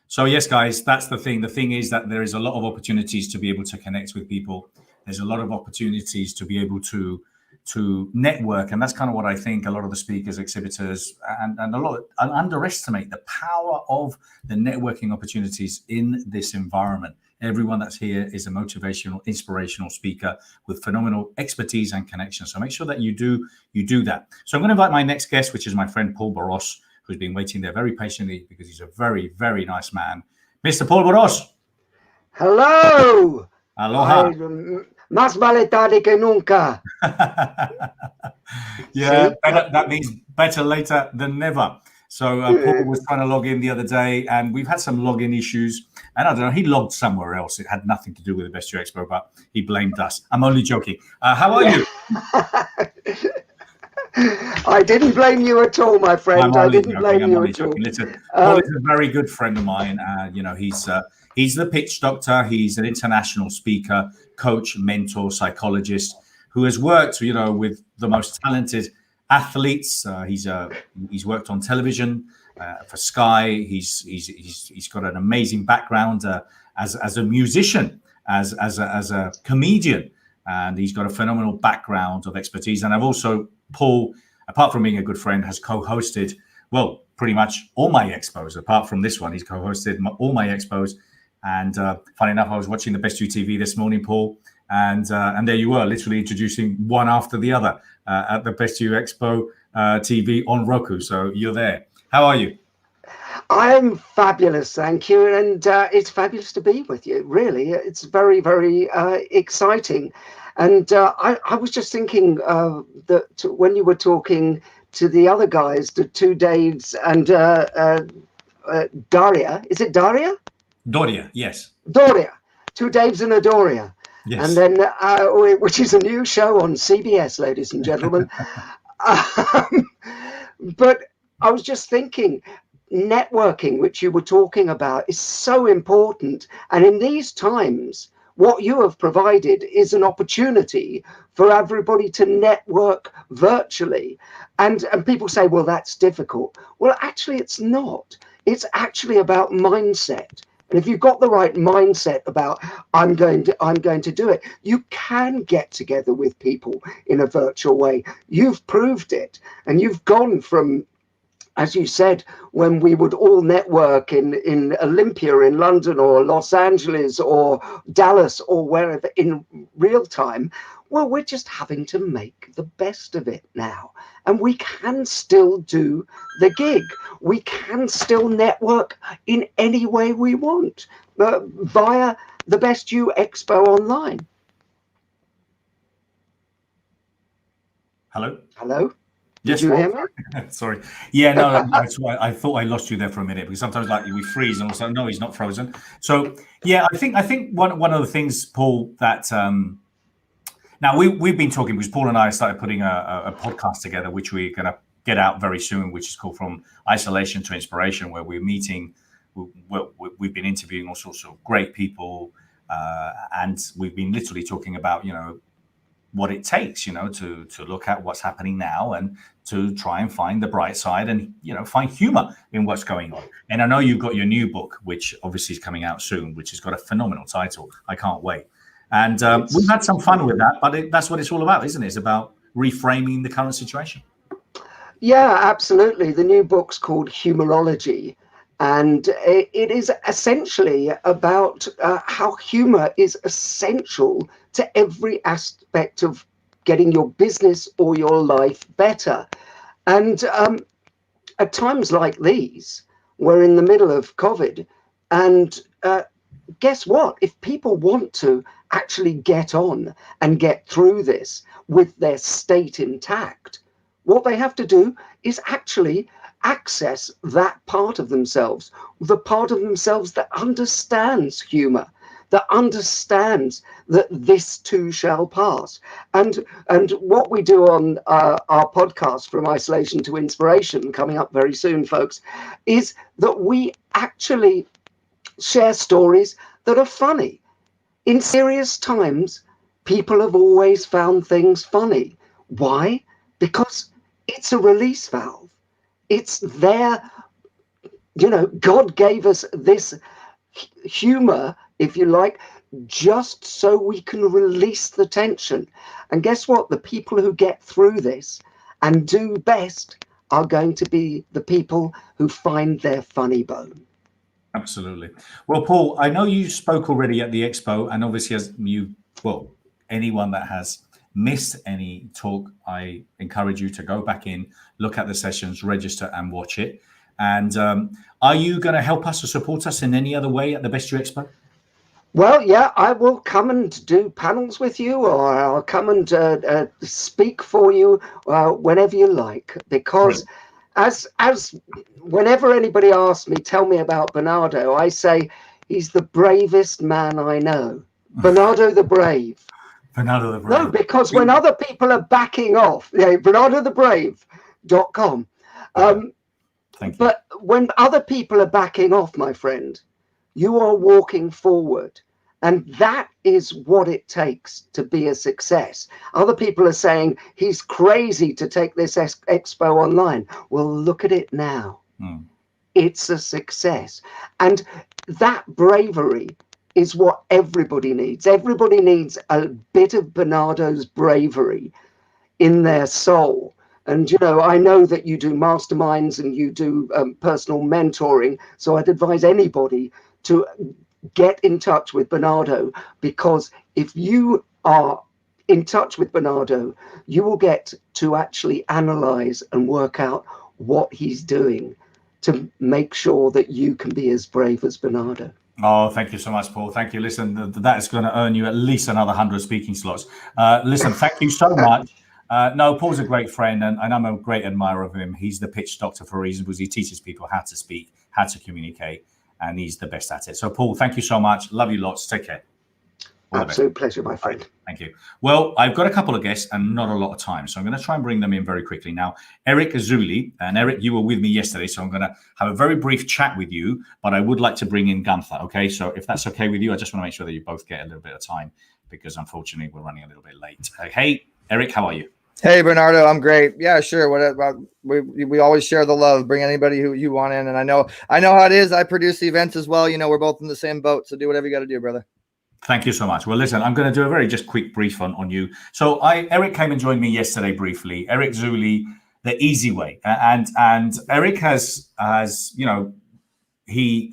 A: So yes, guys, that's the thing. The thing is that there is a lot of opportunities to be able to connect with people. There's a lot of opportunities to be able to network. And that's kind of what I think a lot of the speakers, exhibitors, and underestimate the power of the networking opportunities in this environment. Everyone that's here is a motivational, inspirational speaker with phenomenal expertise and connections. So make sure that you do that. So I'm going to invite my next guest, which is my friend Paul Baros, who's been waiting there very patiently because he's a very, very nice man. Mr. Paul Baros.
F: Hello.
A: Aloha.
F: Más vale tarde que nunca.
A: Yeah, that means better later than never. So Paul was trying to log in the other day, and we've had some login issues. And I don't know, he logged somewhere else. It had nothing to do with the Best You EXPO, but he blamed us. I'm only joking. How are you?
F: I didn't blame you at all, my friend. I didn't blame you at all.
A: Listen, Paul is a very good friend of mine. He's the pitch doctor. He's an international speaker, coach, mentor, psychologist who has worked, with the most talented athletes. He's worked on television for Sky. He's got an amazing background as a musician, as a comedian, and he's got a phenomenal background of expertise. And I've also, Paul, apart from being a good friend, has co-hosted, well, pretty much all my expos. Apart from this one, he's co-hosted all my expos. And funny enough, I was watching the Best You TV this morning, Paul, and there you were, literally introducing one after the other at the Best You Expo TV on Roku. So you're there. How are you?
F: I'm fabulous, thank you. And it's fabulous to be with you, really. It's very, very exciting. And I was just thinking that when you were talking to the other guys, the two Daves and Daria, is it Daria?
A: Doria, yes.
F: Doria, two Daves and a Doria.
A: Yes.
F: And then, which is a new show on CBS, ladies and gentlemen. But I was just thinking, networking, which you were talking about, is so important. And in these times, what you have provided is an opportunity for everybody to network virtually. And people say, well, that's difficult. Well, actually, it's not. It's actually about mindset. And if you've got the right mindset about I'm going to do it, you can get together with people in a virtual way. You've proved it, and you've gone from, as you said, when we would all network in Olympia in London or Los Angeles or Dallas or wherever in real time. Well, we're just having to make the best of it now. And we can still do the gig. We can still network in any way we want via the Best You Expo online.
A: Hello?
F: Hello?
A: Yes,
F: Did you hear me?
A: Sorry. Yeah, no, that's why I thought I lost you there for a minute, because sometimes we freeze and also no, he's not frozen. So yeah, I think one of the things, Paul, that now we've been talking, because Paul and I started putting a podcast together, which we're going to get out very soon, which is called From Isolation to Inspiration, where we're meeting. We've been interviewing all sorts of great people, and we've been literally talking about what it takes, to look at what's happening now and to try and find the bright side and, find humor in what's going on. And I know you've got your new book, which obviously is coming out soon, which has got a phenomenal title. I can't wait. And we've had some fun with that, but that's what it's all about, isn't it? It's about reframing the current situation.
F: Yeah, absolutely. The new book's called Humorology. And it is essentially about how humor is essential to every aspect of getting your business or your life better. And at times like these, we're in the middle of COVID. And guess what? If people want to actually get on and get through this with their state intact, what they have to do is actually access that part of themselves, the part of themselves that understands humor, that understands that this too shall pass. And what we do on our podcast, From Isolation to Inspiration, coming up very soon, folks, is that we actually share stories that are funny. In serious times, people have always found things funny. Why? Because it's a release valve. It's there, God gave us this humor, if you like, just so we can release the tension. And guess what? The people who get through this and do best are going to be the people who find their funny bone.
A: Absolutely. Well, Paul, I know you spoke already at the expo, and obviously anyone that has missed any talk, I encourage you to go back in, look at the sessions, register and watch it. And are you going to help us or support us in any other way at the Best You Expo?
F: Well, yeah, I will come and do panels with you, or I'll come and speak for you whenever you like, because as whenever anybody asks me, tell me about Bernardo, I say he's the bravest man I know. Bernardo the Brave.
A: Bernardo the Brave.
F: No, because when other people are backing off, BernardoTheBrave.com.
A: Thank you.
F: But when other people are backing off, my friend, You are walking forward. And that is what it takes to be a success. Other people are saying he's crazy to take this expo online. Well, look at it now. It's a success. And that bravery is what everybody needs. Everybody needs a bit of Bernardo's bravery in their soul. And, I know that you do masterminds and you do personal mentoring. So I'd advise anybody to get in touch with Bernardo, because if you are in touch with Bernardo, you will get to actually analyze and work out what he's doing to make sure that you can be as brave as Bernardo.
A: Oh, thank you so much, Paul. Thank you. Listen, that is going to earn you at least another 100 speaking slots. Listen, thank you so much. No, Paul's a great friend, and I'm a great admirer of him. He's the pitch doctor for a reason, because he teaches people how to speak, how to communicate, and he's the best at it. So, Paul, thank you so much. Love you lots. Take care.
F: Absolute pleasure, my friend.
A: Thank you. Well, I've got a couple of guests and not a lot of time, so I'm going to try and bring them in very quickly. Now, Eric Azuli, and Eric, you were with me yesterday, so I'm going to have a very brief chat with you, but I would like to bring in Gunther, okay? So if that's okay with you, I just want to make sure that you both get a little bit of time, because unfortunately we're running a little bit late. Hey, Eric, how are you?
G: Hey, Bernardo, I'm great. Yeah, sure. We always share the love. Bring anybody who you want in, and I know how it is. I produce the events as well. We're both in the same boat, so do whatever you got to do, brother.
A: Thank you so much. Well, listen, I'm going to do a very just quick brief on you. So Eric came and joined me yesterday briefly. Eric Zuli, the easy way, and Eric has I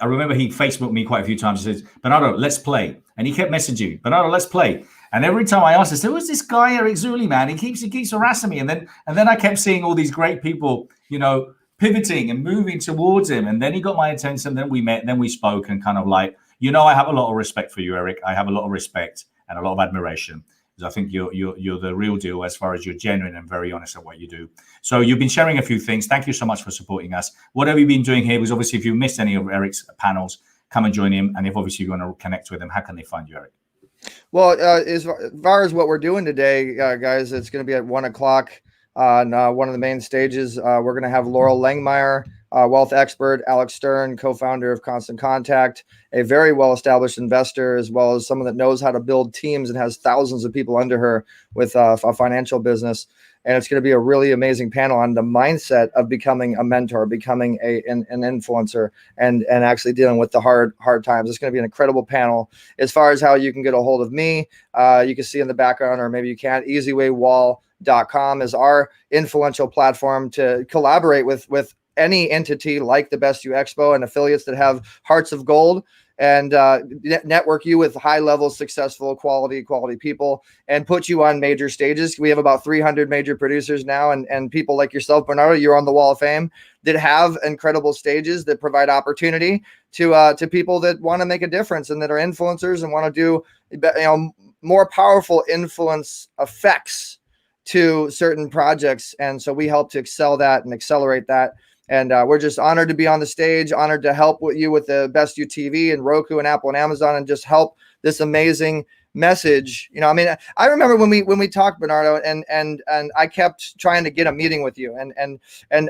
A: remember he Facebooked me quite a few times. He says, Bernardo, let's play, and he kept messaging, Bernardo, let's play. And every time I asked, I said, who's this guy, Eric Zuli, man? He keeps harassing me. And then I kept seeing all these great people, pivoting and moving towards him. And then he got my attention. Then we met, then we spoke, and kind of like, I have a lot of respect for you, Eric. I have a lot of respect and a lot of admiration, because I think you're the real deal as far as you're genuine and very honest at what you do. So you've been sharing a few things. Thank you so mumuch for supporting us. What have you been doing here? Because obviously, if you missed any of Eric's panels, come and join him. And if obviously you want to connect with him, how can they find you, Eric?
G: Well, as far as what we're doing today, guys, it's going to be at 1:00 on one of the main stages. We're going to have Laurel Langmeyer, wealth expert, Alex Stern, co-founder of Constant Contact, a very well-established investor, as well as someone that knows how to build teams and has thousands of people under her with a financial business. And it's going to be a really amazing panel on the mindset of becoming a mentor, becoming an influencer, and actually dealing with the hard times. It's going to be an incredible panel. As far as how you can get a hold of me, you can see in the background, or maybe you can't, easywaywall.com is our influential platform to collaborate with any entity like the Best You Expo and affiliates that have hearts of gold, and network you with high-level, successful, quality people, and put you on major stages. We have about 300 major producers now, and people like yourself, Bernardo, you're on the Wall of Fame, that have incredible stages that provide opportunity to people that want to make a difference and that are influencers and want to do more powerful influence effects to certain projects. And so we help to excel that and accelerate that. And we're just honored to be on the stage, honored to help you with the Best You TV and Roku and Apple and Amazon, and just help this amazing message. I remember when we talked, Bernardo, and I kept trying to get a meeting with you. And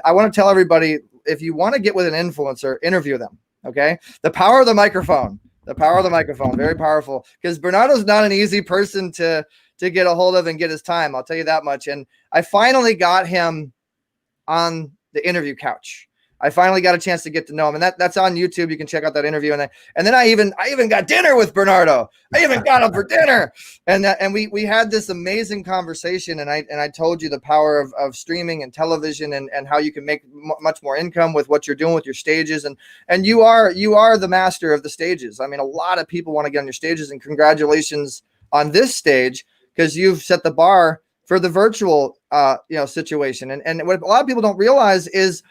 G: I want to tell everybody, if you want to get with an influencer, interview them. Okay. The power of the microphone, very powerful, because Bernardo's not an easy person to get a hold of and get his time. I'll tell you that much. And I finally got him on the interview couch. I finally got a chance to get to know him, and that's on YouTube. You can check out that interview. And then I even got dinner with Bernardo. I even got him for dinner, and we had this amazing conversation. And I told you the power of streaming and television, and how you can make much more income with what you're doing with your stages. And you are the master of the stages. I mean, a lot of people want to get on your stages, and congratulations on this stage, because you've set the bar for the virtual situation. And what a lot of people don't realize is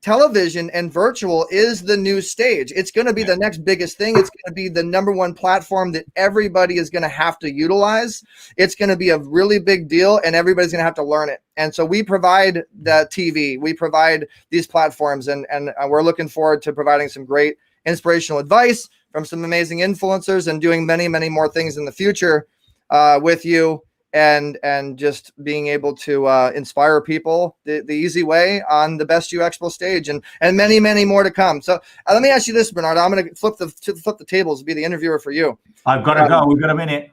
G: television and virtual is the new stage. It's going to be the next biggest thing. It's going to be the number one platform that everybody is going to have to utilize. It's going to be a really big deal, and everybody's going to have to learn it. And so we provide the TV, we provide these platforms, and we're looking forward to providing some great inspirational advice from some amazing influencers, and doing many, many more things in the future with you. and just being able to inspire people the easy way on the Best You EXPO stage, and many, many more to come. So let me ask you this, Bernardo. I'm going to flip the tables, be the interviewer for you.
A: I've got to go. We've got a minute.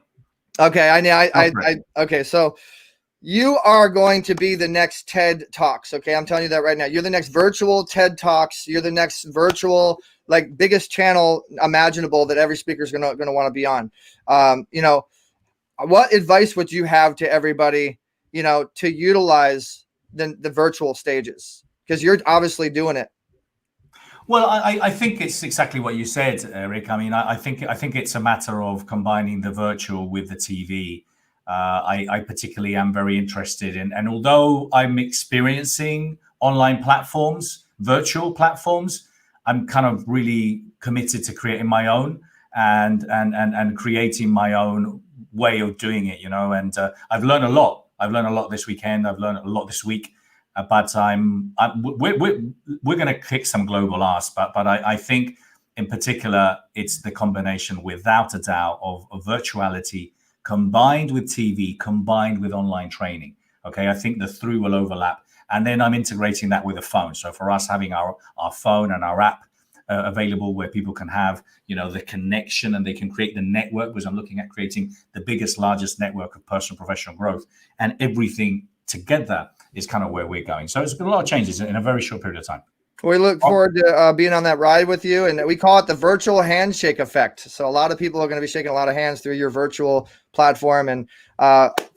G: Okay, okay, so you are going to be the next TED Talks. Okay, I'm telling you that right now. You're the next virtual TED Talks. You're the next virtual, like, biggest channel imaginable that every speaker is gonna want to be on. You know, what advice would you have to everybody, you know, to utilize the virtual stages? Because you're obviously doing it.
A: Well, I think it's exactly what you said, Rick. I mean, I think it's a matter of combining the virtual with the TV. I particularly am very interested in, and although I'm experiencing online platforms, virtual platforms, I'm kind of really committed to creating my own and creating my own way of doing it, you know. And I've learned a lot. I've learned a lot this weekend. I've learned a lot this week. But we're going to kick some global ass. But I think in particular, it's the combination, without a doubt, of virtuality combined with TV, combined with online training. Okay, I think the three will overlap. And then I'm integrating that with a phone. So for us, having our phone and our app available where people can have, you know, the connection and they can create the network, because I'm looking at creating the biggest, largest network of personal professional growth, and everything together is kind of where we're going. So it's been a lot of changes in a very short period of time.
G: We look forward to being on that ride with you, and we call it the virtual handshake effect. So a lot of people are going to be shaking a lot of hands through your virtual platform. And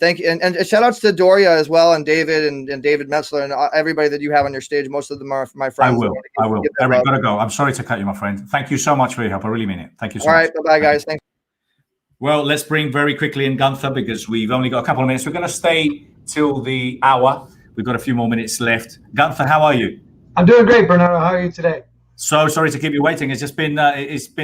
G: thank you, and shout outs to Doria as well, and David and David Meltzer and everybody that you have on your stage. Most of them are my friends.
A: I will. Eric, gotta go. I'm sorry to cut you, my friend. Thank you so much for your help. I really mean it. Thank you so much.
G: All right, bye, guys. Thanks.
A: Well, let's bring very quickly in Gunther, because we've only got a couple of minutes. We're going to stay till the hour. We've got a few more minutes left. Gunther, how are you?
H: I'm doing great, Bernardo. How are you today?
A: So sorry to keep you waiting. It's just been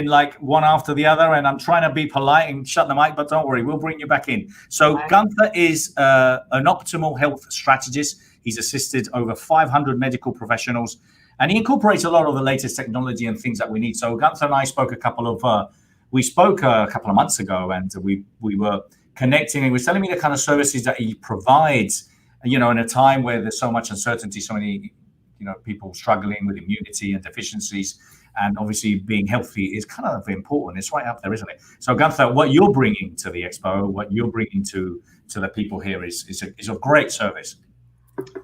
A: like one after the other, and I'm trying to be polite and shut the mic, but don't worry, we'll bring you back in. So Gunther is an optimal health strategist. He's assisted over 500 medical professionals, and he incorporates a lot of the latest technology and things that we need. So Gunther and I spoke a couple of months ago, and we were connecting, and he was telling me the kind of services that he provides, you know, in a time where there's so much uncertainty, so many, you know, people struggling with immunity and deficiencies, and obviously being healthy is kind of important. It's right up there, isn't it? So Gunther, what you're bringing to the expo, what you're bringing to the people here is a great service.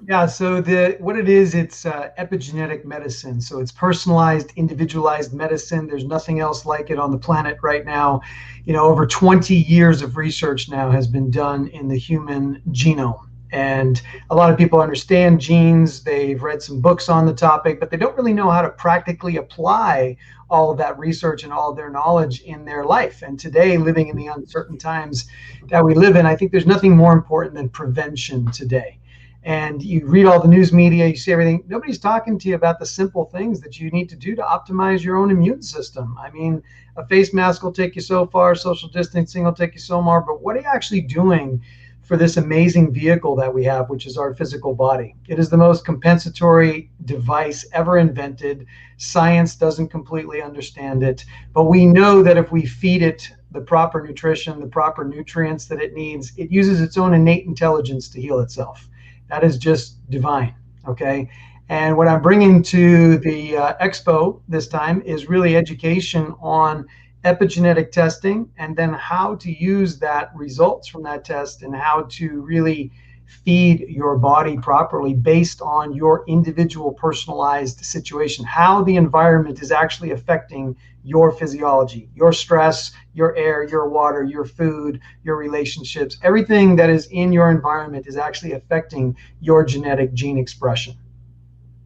H: Yeah, so what it is, it's epigenetic medicine. So it's personalized, individualized medicine. There's nothing else like it on the planet right now. You know, over 20 years of research now has been done in the human genome. And a lot of people understand genes. They've read some books on the topic, but they don't really know how to practically apply all of that research and all of their knowledge in their life. And today, living in the uncertain times that we live in, I think there's nothing more important than prevention today. And you read all the news media, you see everything. Nobody's talking to you about the simple things that you need to do to optimize your own immune system. I mean, a face mask will take you so far, social distancing will take you so far, but what are you actually doing for this amazing vehicle that we have, which is our physical body? It is the most compensatory device ever invented. Science doesn't completely understand it, but we know that if we feed it the proper nutrition, the proper nutrients that it needs, it uses its own innate intelligence to heal itself. That is just divine, okay? And what I'm bringing to the expo this time is really education on epigenetic testing, and then how to use that results from that test and how to really feed your body properly based on your individual personalized situation, how the environment is actually affecting your physiology, your stress, your air, your water, your food, your relationships. Everything that is in your environment is actually affecting your genetic gene expression.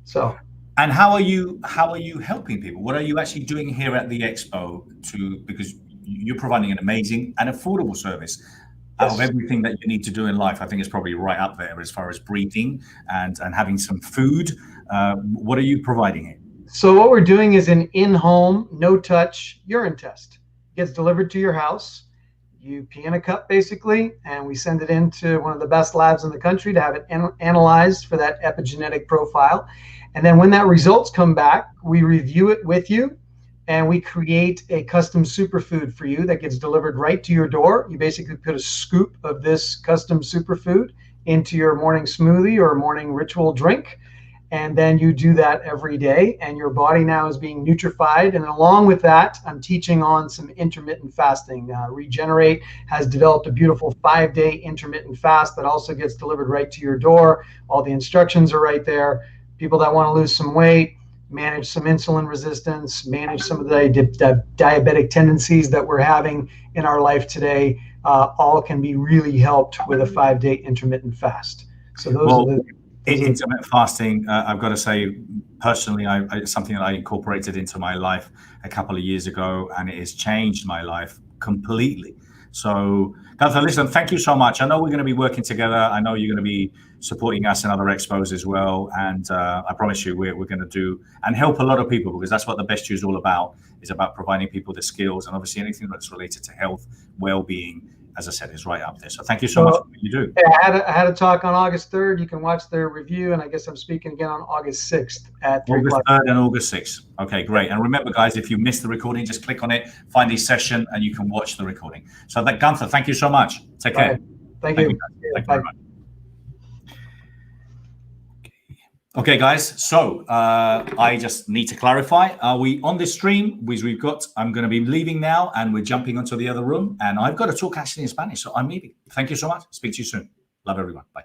H: So.
A: And how are you helping people? What are you actually doing here at the expo because you're providing an amazing and affordable service? Out of everything that you need to do in life, I think it's probably right up there as far as breathing and having some food. What are you providing here?
H: So what we're doing is an in-home, no-touch urine test. It gets delivered to your house. You pee in a cup, basically, and we send it into one of the best labs in the country to have it analyzed for that epigenetic profile. And then when that results come back, we review it with you. and we create a custom superfood for you that gets delivered right to your door. You basically put a scoop of this custom superfood into your morning smoothie or morning ritual drink. And then you do that every day, and your body now is being nutrified. And along with that, I'm teaching on some intermittent fasting. Regenerate has developed a beautiful 5-day intermittent fast that also gets delivered right to your door. All the instructions are right there. People that want to lose some weight, manage some insulin resistance, manage some of the diabetic tendencies that we're having in our life today, all can be really helped with a 5-day intermittent fast. So those are the
A: intermittent fasting, I've got to say, personally, it's something that I incorporated into my life a couple of years ago, and it has changed my life completely. So, Gunther, listen, thank you so much. I know we're going to be working together. I know you're going to be supporting us in other expos as well. And I promise you, we're going to do and help a lot of people, because that's what the Best You is all about, is about providing people the skills, and obviously anything that's related to health, well-being, as I said, is right up there. So thank you so much for what you do.
H: Yeah, I had a talk on August 3rd. You can watch the review, and I guess I'm speaking again on August 6th at 3 o'clock.
A: August 3rd and August 6th. Okay, great. And remember, guys, if you missed the recording, just click on it, find the session, and you can watch the recording. So, Gunther, thank you so much. Take care.
H: Thank you.
A: Thank you very much. Okay, guys, so I just need to clarify. Are we on this stream? I'm going to be leaving now, and we're jumping onto the other room, and I've got to talk actually in Spanish, so I'm leaving. Thank you so much. Speak to you soon. Love everyone. Bye.